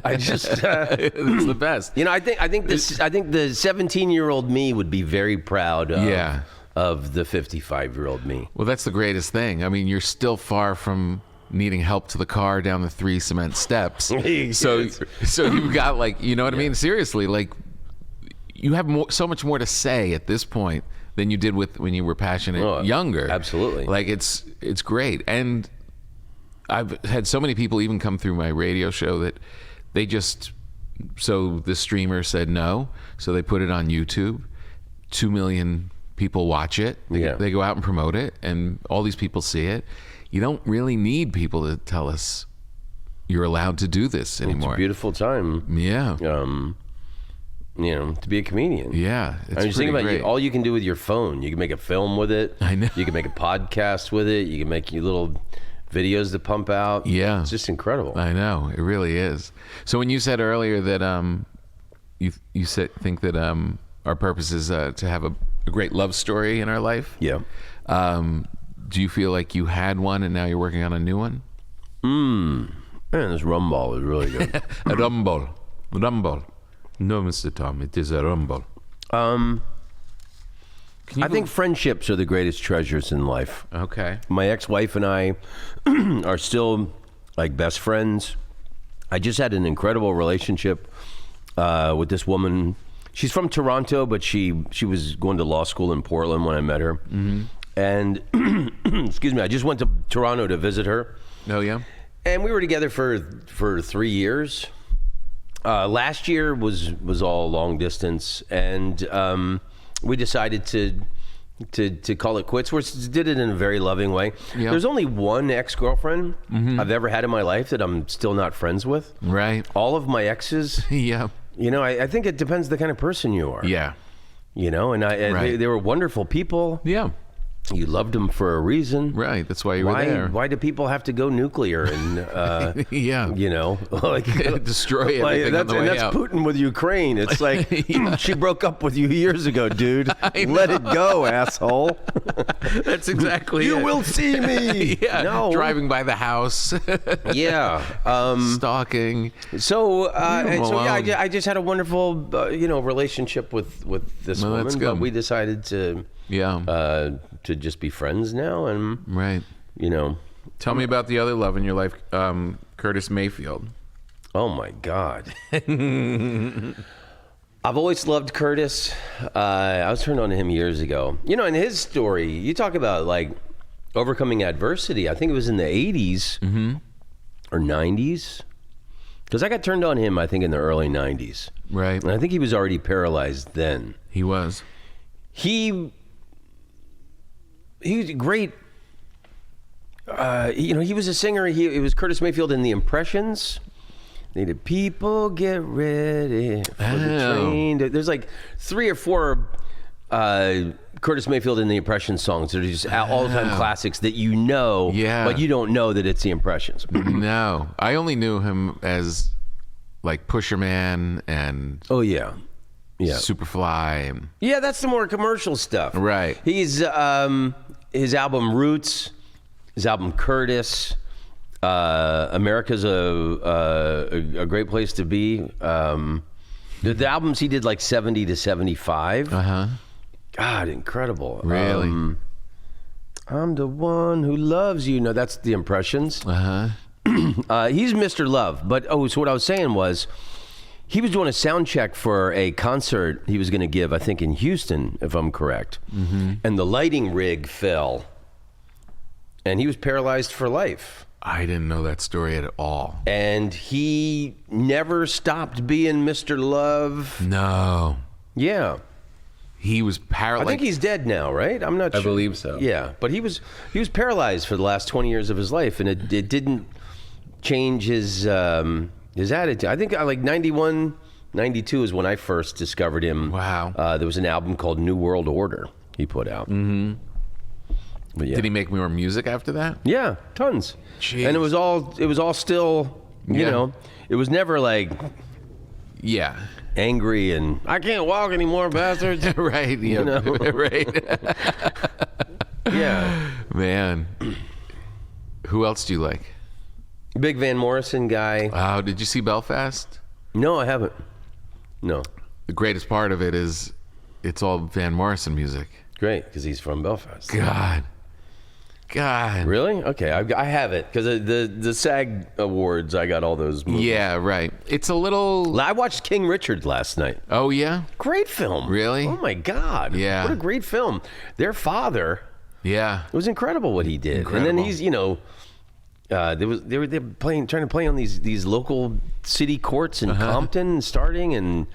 I just it's the best. I think the 17-year-old me would be very proud of the 55-year-old me. Well, that's the greatest thing. I mean, you're still far from needing help to the car down the 3 cement steps. So you've got like, you know what I mean? Seriously, like you have so much more to say at this point than you did when you were passionate younger. Absolutely. Like it's great. And I've had so many people even come through my radio show that so the streamer said no, so they put it on YouTube. 2 million people watch it. They go out and promote it, and all these people see it. You don't really need people to tell us you're allowed to do this anymore. It's a beautiful time. Yeah. To be a comedian. Yeah. I'm just thinking about all you can do with your phone. You can make a film with it. I know. You can make a podcast with it. You can make your little videos to pump out. Yeah. It's just incredible. I know. It really is. So when you said earlier that you think that our purpose is to have a great love story in our life. Yeah. Do you feel like you had one and now you're working on a new one? Man, this rum ball is really good. A rum ball. No, Mr. Tom, it is a rum ball. I think friendships are the greatest treasures in life. Okay. My ex-wife and I are still like best friends. I just had an incredible relationship with this woman. She's from Toronto, but she was going to law school in Portland when I met her. Mm-hmm. And excuse me, I just went to Toronto to visit her. Oh yeah. And we were together for 3 years. Last year was all long distance, and we decided to to call it quits. We did it in a very loving way. Yeah. There's only one ex-girlfriend I've ever had in my life that I'm still not friends with. Right. All of my exes, Yeah. I think it depends the kind of person you are. Yeah. And Right. they were wonderful people. Yeah. You loved them for a reason. Right. That's why you were there. Why do people have to go nuclear and Yeah. like Destroy everything on the way that's out. Putin with Ukraine. It's like she broke up with you years ago, dude. I Let know. it go, asshole. That's exactly You it. will see me. Yeah. No. Driving by the house. Yeah. Stalking. So him alone. I just had a wonderful relationship with this Well, that's woman, good. but we decided to just be friends now, and Right. Tell me about the other love in your life, Curtis Mayfield. oh my God. I've always loved Curtis. I was turned on to him years ago. In his story, you talk about like overcoming adversity. I think it was in the 80s or 90s. Because I got turned on him, I think, in the early 90s. Right. And I think he was already paralyzed then. He was. He was great. He was a singer. It was Curtis Mayfield in the Impressions. They did "People Get Ready for the Train." There's like 3 or 4 Curtis Mayfield in the Impressions songs that are just all-time classics that but you don't know that it's the Impressions. No. I only knew him as like Pusher Man and Oh yeah. Superfly. And, Yeah, that's the more commercial stuff. Right. He's his album Roots, his album Curtis, America's a great place to be. The albums he did like 70 to 75. God, incredible. Really? I'm the one who loves you. No, that's the Impressions. He's Mr. Love. But so what I was saying was, he was doing a sound check for a concert he was going to give, I think, in Houston, if I'm correct. And the lighting rig fell, and he was paralyzed for life. I didn't know that story at all. And he never stopped being Mr. Love. No. Yeah. He was paralyzed. I think he's dead now, right? I'm not sure. I believe so. Yeah, but he was paralyzed for the last 20 years of his life, and it didn't change his attitude. I think like 91, 92 is when I first discovered him. Wow. There was an album called New World Order he put out. But yeah. Did he make more music after that? Yeah, tons. Jeez. And it was all still, it was never like Yeah. angry and I can't walk anymore, bastards. Right. Yeah. Right. Yeah. Man. Who else do you like? Big Van Morrison guy. Oh, did you see Belfast? No, I haven't. No. The greatest part of it is it's all Van Morrison music. Great, because he's from Belfast. God. Really? Okay, I have it because the Sag Awards. I got all those movies. Yeah, right. It's a little. I watched King Richard last night. Oh yeah. Great film. Really? Oh my God. Yeah. What a great film. Their father. Yeah. It was incredible what he did. Incredible. And then he's they were trying to play on these local city courts in Compton, starting, and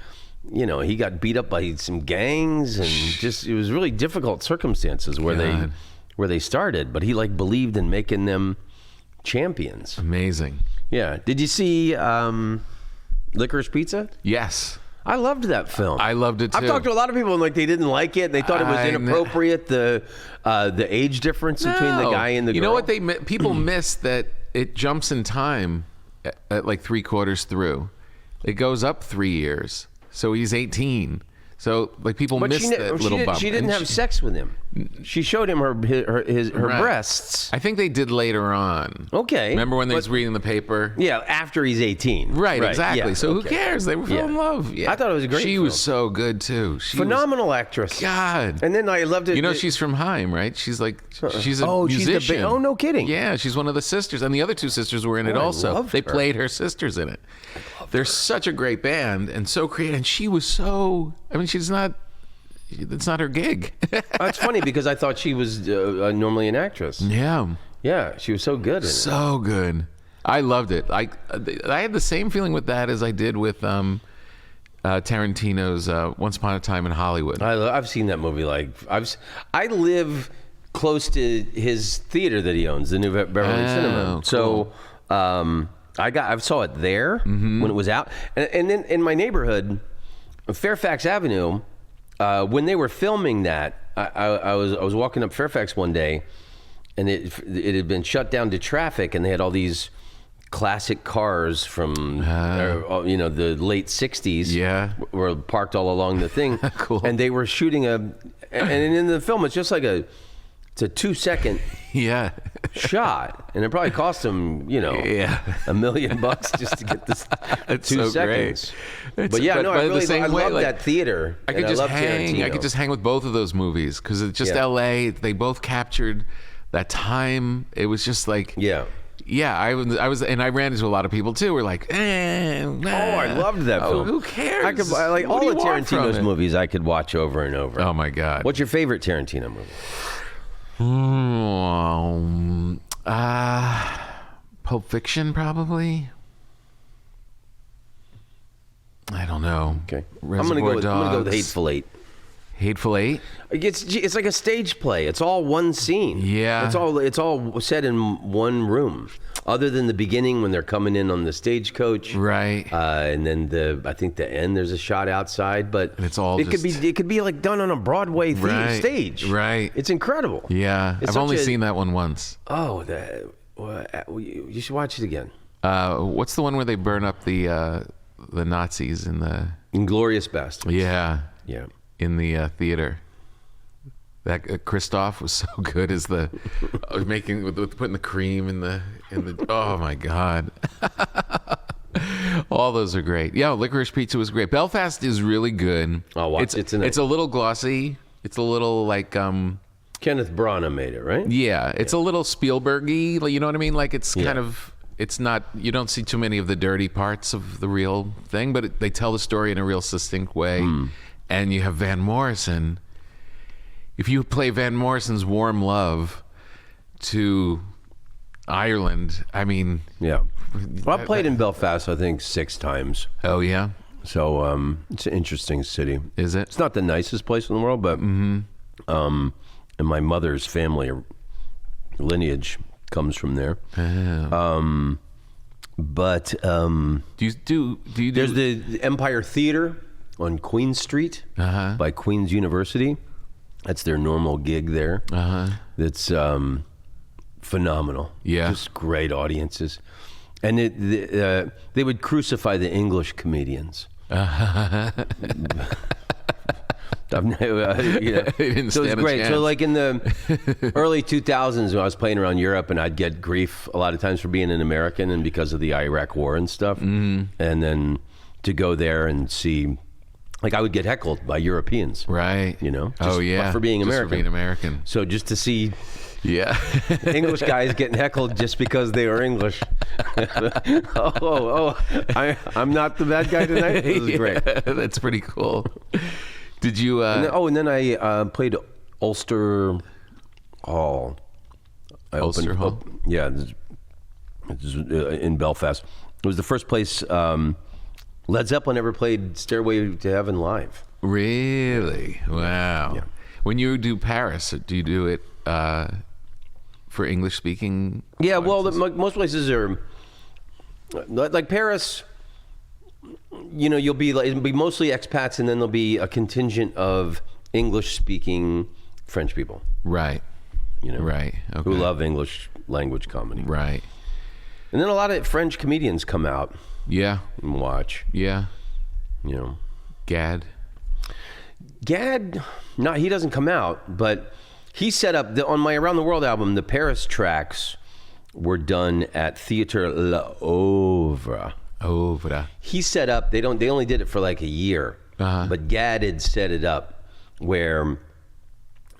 he got beat up by some gangs, and just it was really difficult circumstances where they started, but he believed in making them champions. Amazing. Yeah. Did you see Licorice Pizza? Yes. I loved that film. I loved it too. I've talked to a lot of people and they didn't like it. They thought it was inappropriate. The age difference between the guy and the girl. You know what people miss that it jumps in time at like 3/4 through. It goes up 3 years. So he's 18. So people miss that little bump. She didn't have sex with him. She showed him her breasts. I think they did later on. Okay. Remember when they was reading the paper? Yeah, after he's 18. Right, exactly. Yeah, so who cares? They were fell in love. Yeah. I thought it was a great She film. was so good too. Phenomenal actress. God. And then I loved it. She's from Haim, right? She's she's a she's musician. oh, no kidding. Yeah, she's one of the sisters, and the other 2 sisters were in it I also. loved They her. played her sisters in it. They're such a great band and so creative. And she was so. I mean, she's not. That's not her gig. That's funny because I thought she was normally an actress. Yeah. Yeah, she was so good in it. So good. I loved it. I had the same feeling with that as I did with Tarantino's Once Upon a Time in Hollywood. I've seen that movie. I live close to his theater that he owns, the New Beverly Cinema. Cool. So I saw it there when it was out, and then in my neighborhood, Fairfax Avenue, when they were filming that, I was walking up Fairfax one day, and it had been shut down to traffic, and they had all these classic cars from the late 60s were parked all along the thing. Cool. And they were shooting and in the film it's just like it's a 2-second shot, and it probably cost them $1 million just to get this 2 seconds. Great. But I love that theater. I could just hang with both of those movies because it's just LA. They both captured that time. It was just like I was, and I ran into a lot of people too. We're like, I loved that film. Who cares? I could like all of Tarantino's movies. I could watch over and over. Oh my God! What's your favorite Tarantino movie? Pulp Fiction, probably. I don't know. Okay, Reservoir I'm gonna go with Hateful Eight. Hateful Eight. It's like a stage play. It's all one scene. Yeah. It's all set in one room, other than the beginning when they're coming in on the stagecoach. Right. And then I think the end. There's a shot outside, but and it's all. It could be like done on a Broadway stage. Right. It's incredible. Yeah. I've only seen that one once. Oh, you should watch it again. What's the one where they burn up the Nazis in the Inglourious Basterds? Yeah. Yeah. In the theater. That Christoph was so good as the making with putting the cream in the oh my God. All those are great. Yeah, Licorice Pizza was great. Belfast is really good. I'll watch it tonight. It's a little glossy. It's a little like Kenneth Branagh made it, right? Yeah, it's a little Spielberg-y, you know what I mean? Like it's kind of, it's not, you don't see too many of the dirty parts of the real thing, but they tell the story in a real succinct way. And you have Van Morrison. If you play Van Morrison's Warm Love to Ireland, I mean... Yeah. Well, I played in Belfast, I think, 6 times. Oh, yeah? So it's an interesting city. Is it? It's not the nicest place in the world, but and my mother's family lineage comes from there. Oh. But do you do? There's the Empire Theater on Queen Street by Queen's University. That's their normal gig there. That's phenomenal. Yeah, just great audiences, and they would crucify the English comedians. So it's great. So like in the early 2000s, when I was playing around Europe, and I'd get grief a lot of times for being an American and because of the Iraq War and stuff, and then to go there and see. Like I would get heckled by Europeans, right? You know, just for being American. For being American. So just to see, English guys getting heckled just because they are English. I'm not the bad guy tonight. This is great. That's pretty cool. Did you? And then I played Ulster Hall. Ulster Hall. Yeah, in Belfast. It was the first place. Led Zeppelin ever played Stairway to Heaven live. Really? Wow. Yeah. When you do Paris, do you do it for English speaking? Yeah, well, most places are like Paris. You know, it'll be mostly expats, and then there'll be a contingent of English speaking French people. Right. You know, right. Okay. Who love English language comedy. Right. And then a lot of French comedians come out. Yeah. And watch. Yeah. You know. Gad, no, he doesn't come out, but he set up, on my Around the World album, the Paris tracks were done at Theatre L'Oeuvre. He set up, they only did it for like a year, but Gad had set it up where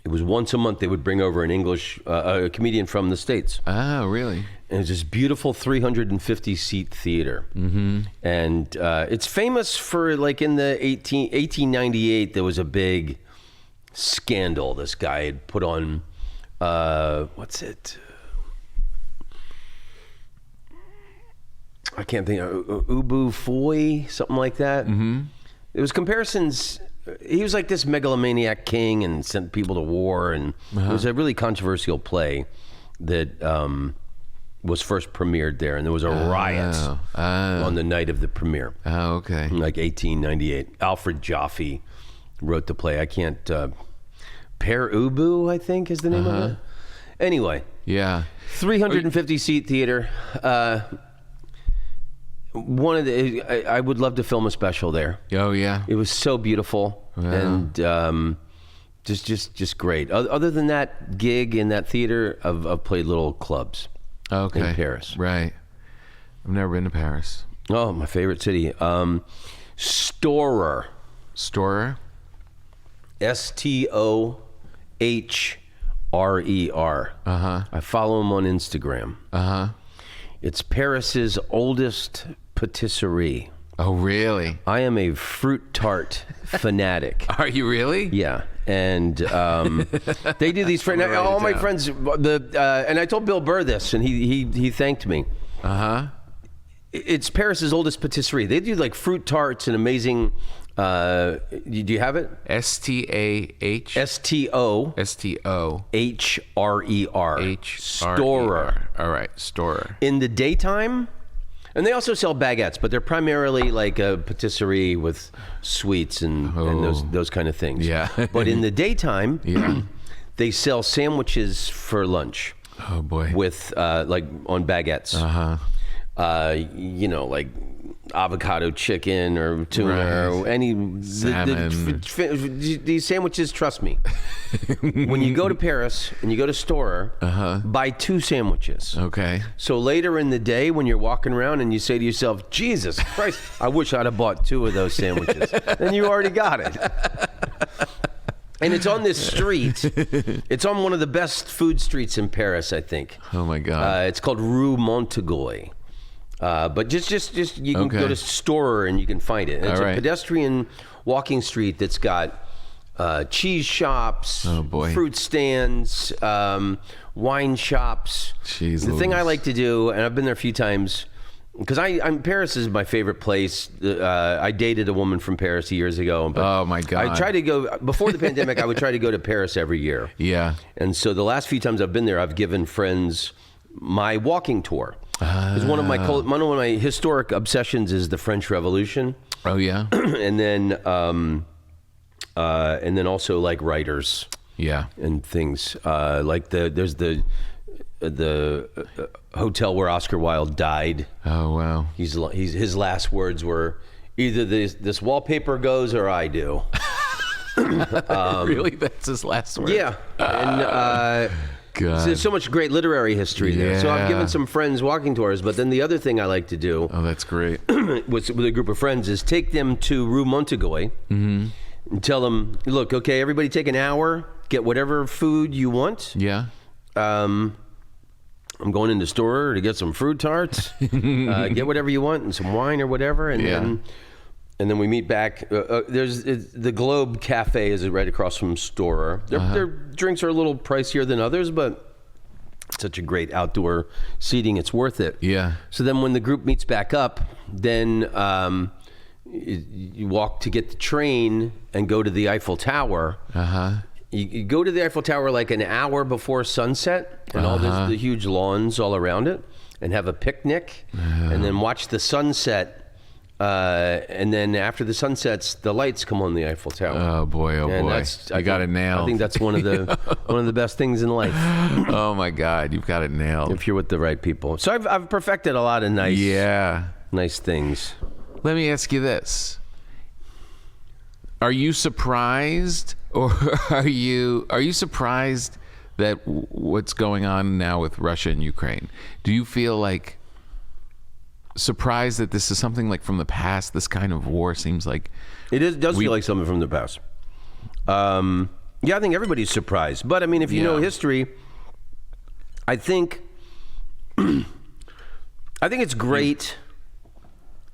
it was once a month they would bring over an English, a comedian from the States. Oh, really? And it's this beautiful 350-seat theater. Mm-hmm. And it's famous for, like, in the 1898, there was a big scandal. This guy had put on, what's it? I can't think. Ubu Foy, something like that. Mm-hmm. It was comparisons. He was like this megalomaniac king and sent people to war, and it was a really controversial play that was first premiered there, and there was a riot on the night of the premiere. Oh, okay. In like 1898. Alfred Jaffe wrote the play. I can't... Per Ubu, I think, is the name of it. Anyway. Yeah. 350-seat theater. One of the... I would love to film a special there. Oh, yeah. It was so beautiful and just great. Other than that gig in that theater, I've played little clubs in Paris. Right. I've never been to Paris. Oh, my favorite city. Storer. Storer? Stohrer. I follow him on Instagram. It's Paris's oldest patisserie. Oh, really? I am a fruit tart fanatic. Are you really? Yeah, and they do these. All my friends. And I told Bill Burr this, and he thanked me. It's Paris's oldest patisserie. They do like fruit tarts and amazing. Do you have it? S-T-A-H? S-T-O. S-T-O. H-R-E-R. Storer. All right, Storer. In the daytime, and they also sell baguettes, but they're primarily like a patisserie with sweets and those kind of things. Yeah. But in the daytime, they sell sandwiches for lunch. Oh, boy. With, like, on baguettes. Like avocado chicken or tuna or any salmon. These sandwiches, trust me. When you go to Paris and you go to Storer, buy 2 sandwiches. Okay. So later in the day when you're walking around and you say to yourself, Jesus Christ, I wish I'd have bought 2 of those sandwiches. Then you already got it. And it's on this street. It's on one of the best food streets in Paris, I think. Oh my God. It's called Rue Montaguy. But just you can go to Storer and you can find it. And it's a pedestrian walking street that's got cheese shops, fruit stands, wine shops. Jeez, the thing I like to do, and I've been there a few times, because Paris is my favorite place. I dated a woman from Paris years ago. But oh my God! I tried to go before the pandemic. I would try to go to Paris every year. Yeah. And so the last few times I've been there, I've given friends my walking tour. Because one of my historic obsessions is the French Revolution. Oh yeah. and then also like writers. Yeah. And things like there's the hotel where Oscar Wilde died. Oh wow. His last words were either this wallpaper goes or I do. Really, that's his last word. Yeah. And God. There's so much great literary history there. So I've given some friends walking tours, but then the other thing I like to do that's great. with a group of friends is take them to Rue Montaguy and tell them, look, okay, everybody take an hour, get whatever food you want. Yeah. I'm going into the store to get some fruit tarts, get whatever you want and some wine or whatever, and then we meet back. There's the Globe Cafe is right across from Storer. Their drinks are a little pricier than others, but it's such a great outdoor seating. It's worth it. Yeah. So then when the group meets back up, then you walk to get the train and go to the Eiffel Tower. You go to the Eiffel Tower like an hour before sunset, and there's the huge lawns all around it, and have a picnic, and then watch the sunset. And then after the sunsets, the lights come on the Eiffel Tower. Oh boy! You got it nailed. I think that's one of the best things in life. Oh my God, you've got it nailed. If you're with the right people. So I've perfected a lot of nice things. Let me ask you this: are you surprised, or are you surprised that what's going on now with Russia and Ukraine? Do you feel like surprised that this is something like from the past? This kind of war seems like does feel like something from the past. I think everybody's surprised. But I mean, if you know history, I think it's great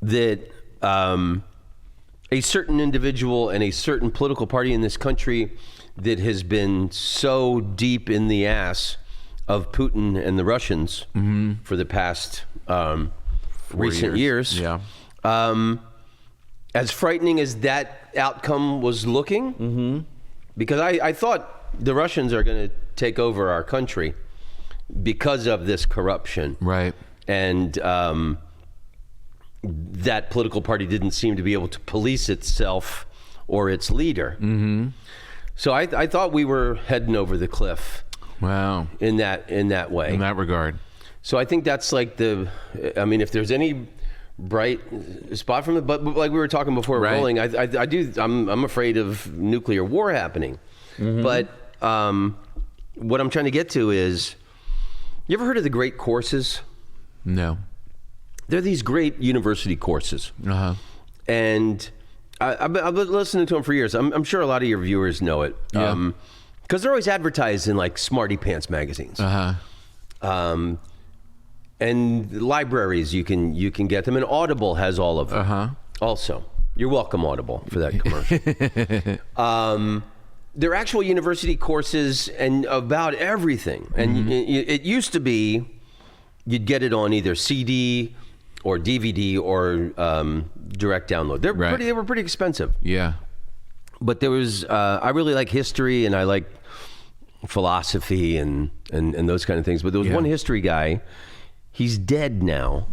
that a certain individual and a certain political party in this country that has been so deep in the ass of Putin and the Russians for the past recent years. Yeah. as frightening as that outcome was looking, because I thought the Russians are going to take over our country because of this corruption. Right. And that political party didn't seem to be able to police itself or its leader. So I thought we were heading over the cliff. Wow. In that way. In that regard. So I think that's like if there's any bright spot from it, but like we were talking before rolling, I'm afraid of nuclear war happening. But what I'm trying to get to is, you ever heard of the great courses? No. They're these great university courses. And I've been listening to them for years. I'm sure a lot of your viewers know it. Yeah. Because they're always advertised in like Smarty Pants magazines. And libraries, you can get them. And Audible has all of them. Also, you're welcome, Audible, for that commercial. They're actual university courses and about everything. And it used to be you'd get it on either CD or DVD or direct download. They were pretty expensive. Yeah. But there was I really like history and I like philosophy and those kind of things. But there was one history guy. He's dead now,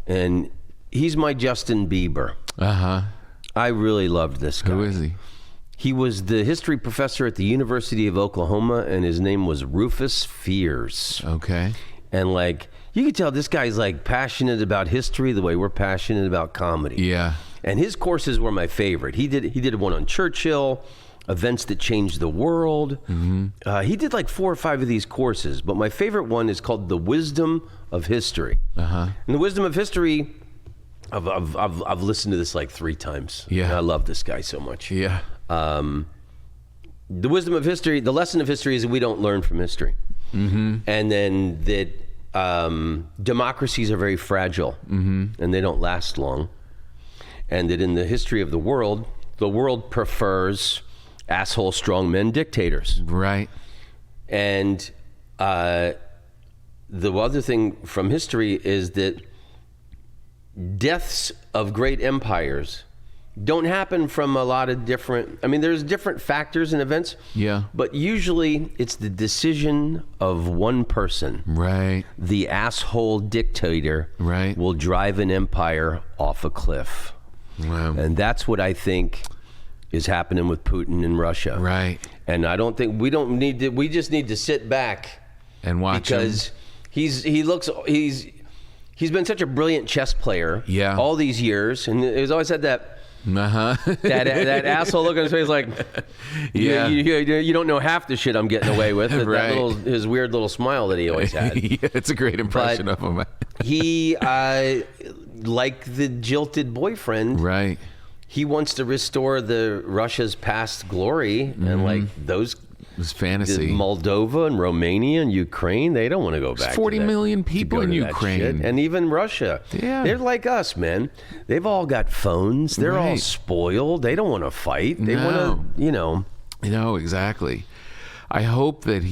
and he's my Justin Bieber. I really loved this guy. Who is he? He was the history professor at the University of Oklahoma, and his name was Rufus Fears. Okay. And like, you could tell this guy's like passionate about history the way we're passionate about comedy. Yeah. And his courses were my favorite. He did one on Churchill, events that changed the world. He did like 4 or 5 of these courses, but my favorite one is called The Wisdom of History. And The Wisdom of History, I've listened to this like 3 times. Yeah. I love this guy so much. Yeah. The wisdom of history, the lesson of history is that we don't learn from history. And then that democracies are very fragile and they don't last long. And that in the history of the world prefers asshole strongmen dictators. Right. And the other thing from history is that deaths of great empires don't happen from a lot of different, there's different factors and events. Yeah. But usually it's the decision of one person. Right. The asshole dictator will drive an empire off a cliff. Wow. And that's what I think is happening with Putin in Russia. Right. And I don't think we just need to sit back and watch because him. He's been such a brilliant chess player all these years, and he's always had that that asshole look on his face like you don't know half the shit I'm getting away with. His weird little smile that he always had. It's a great impression of him. He like the jilted boyfriend. Right. He wants to restore the Russia's past glory and like those. It's fantasy. Moldova and Romania and Ukraine, they don't want to go back. There's 40 million people in Ukraine. And even Russia. Yeah. They're like us, man. They've all got phones. They're all spoiled. They don't want to fight. They want to, exactly. I hope that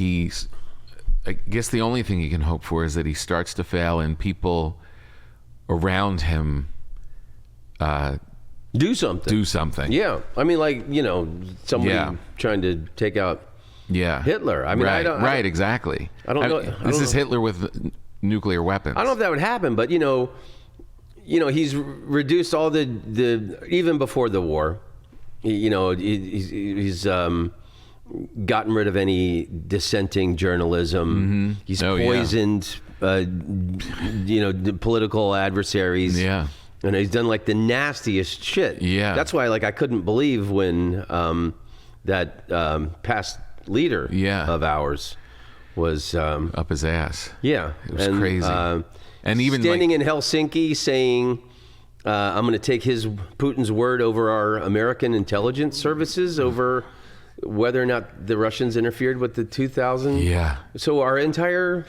I guess the only thing you can hope for is that he starts to fail and people around him do something. Yeah. Somebody trying to take out Hitler. Exactly. I don't know. This is Hitler with nuclear weapons. I don't know if that would happen, but he's reduced all the even before the war. He's gotten rid of any dissenting journalism. He's poisoned, the political adversaries. Yeah. And he's done like the nastiest shit. Yeah. That's why I couldn't believe when that past leader of ours was up his ass. Yeah. It was crazy. And even standing in Helsinki saying, I'm going to take Putin's word over our American intelligence services over whether or not the Russians interfered with the 2000. Yeah. So our entire...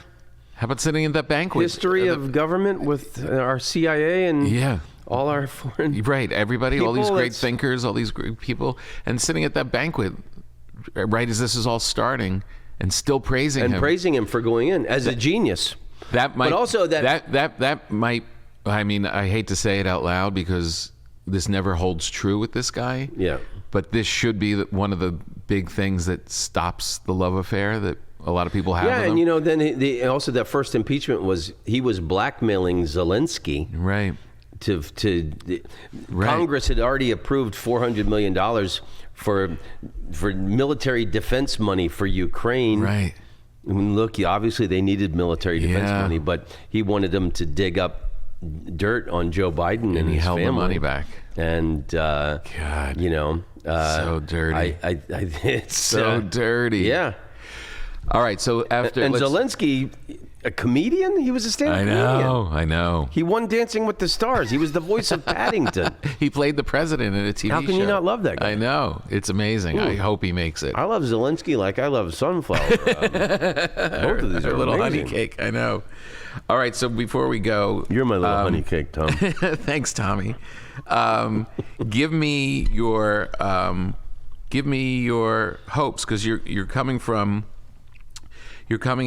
How about sitting at that banquet? History of government with our CIA and all our foreign... Right. Everybody, all these great thinkers, all these great people, and sitting at that banquet right as this is all starting and still praising him. And praising him for going in as a genius. That might... But also that might... I hate to say it out loud because this never holds true with this guy. Yeah. But this should be one of the big things that stops the love affair that a lot of people have. Yeah, with and him. then also that first impeachment was he was blackmailing Zelensky. Right. Congress had already approved $400 million for military defense money for Ukraine. Right. I mean, look, obviously they needed military defense money, but he wanted them to dig up dirt on Joe Biden and he his held family. the money back. And God, so dirty. It's so dirty. Yeah. All right, so after Zelensky, a comedian, he was a stand-up comedian. I know. He won Dancing with the Stars. He was the voice of Paddington. He played the president in a TV show. How can you not love that guy? I know. It's amazing. I hope he makes it. I love Zelensky like I love Sunflower. Both of these are a little amazing. honey cake. I know. All right, so before we go, You're my little honey cake, Tom. thanks, Tommy. Give me your hopes, because you're coming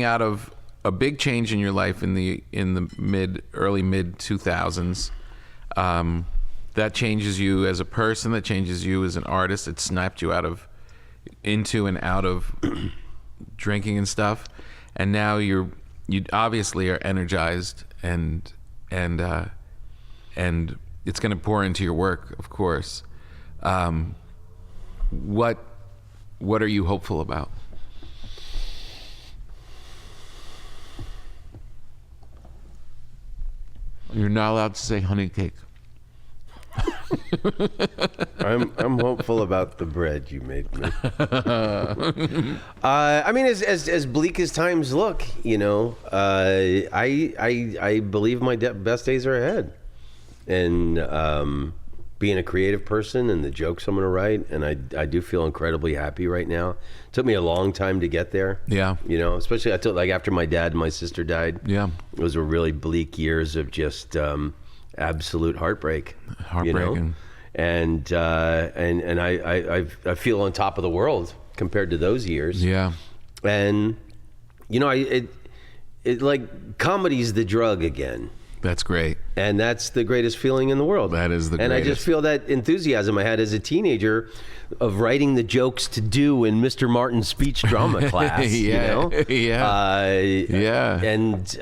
out of a big change in your life in the early mid 2000s. That changes you as a person. That changes you as an artist. It snapped you into and out of drinking and stuff. And now you obviously are energized and it's going to pour into your work, of course. What are you hopeful about? You're not allowed to say honey cake. I'm hopeful about the bread you made me. I mean, as bleak as times look, I believe my best days are ahead, and being a creative person and the jokes I'm going to write, and I do feel incredibly happy right now. It took me a long time to get there. Yeah. Especially after my dad and my sister died. Yeah. Those were really bleak years of just absolute heartbreak. Heartbreaking. And I feel on top of the world compared to those years. Yeah. And it like comedy's the drug again. That's great. And that's the greatest feeling in the world. That is the greatest. And I just feel that enthusiasm I had as a teenager of writing the jokes to do in Mr. Martin's speech drama class. Yeah. Yeah. And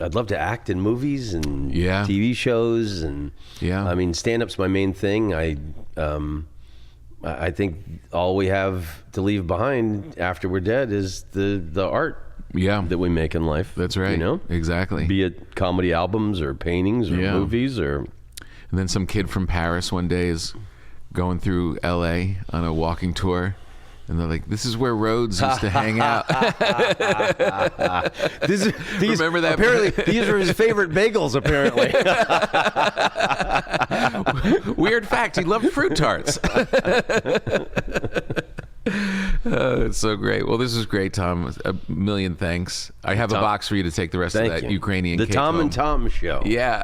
I'd love to act in movies and TV shows, and I mean, stand-up's my main thing. I think all we have to leave behind after we're dead is the art that we make in life. That's right. Exactly. Be it comedy albums or paintings or movies or... And then some kid from Paris one day is going through L.A. on a walking tour, and they're like, "This is where Rhodes used to hang out." Remember that? Apparently, these were his favorite bagels. Apparently, weird fact: he loved fruit tarts. It's so great. Well, this is great, Tom. A million thanks. I have a box for you to take the rest of that Ukrainian the cake Tom home. and Tom show. Yeah.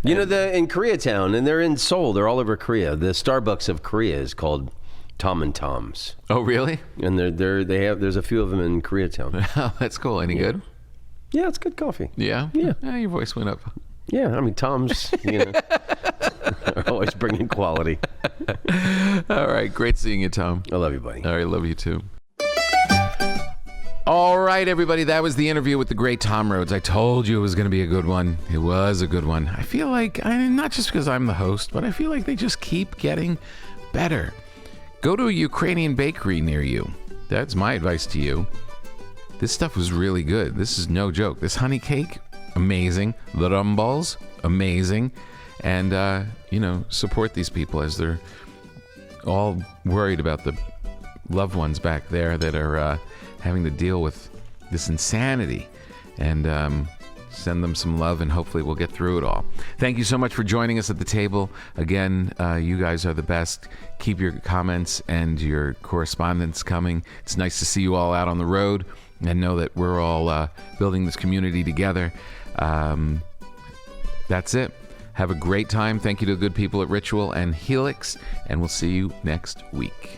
In Koreatown, and they're in Seoul. They're all over Korea. The Starbucks of Korea is called Tom and Tom's. Oh, really? And there's a few of them in Koreatown. Oh, that's cool. Any good? Yeah, it's good coffee. Yeah? Yeah. Your voice went up. Yeah, I mean, Tom's, are always bringing quality. All right. Great seeing you, Tom. I love you, buddy. All right. Love you, too. All right, everybody. That was the interview with the great Tom Rhodes. I told you it was going to be a good one. It was a good one. I feel like, not just because I'm the host, but I feel like they just keep getting better. Go to a Ukrainian bakery near you. That's my advice to you. This stuff was really good. This is no joke. This honey cake, amazing. The rumballs, amazing. And, support these people as they're all worried about the loved ones back there that are having to deal with this insanity. And send them some love, and hopefully we'll get through it all. Thank you so much for joining us at the table. Again, you guys are the best. Keep your comments and your correspondence coming. It's nice to see you all out on the road and know that we're all building this community together. That's it. Have a great time. Thank you to the good people at Ritual and Helix, and we'll see you next week.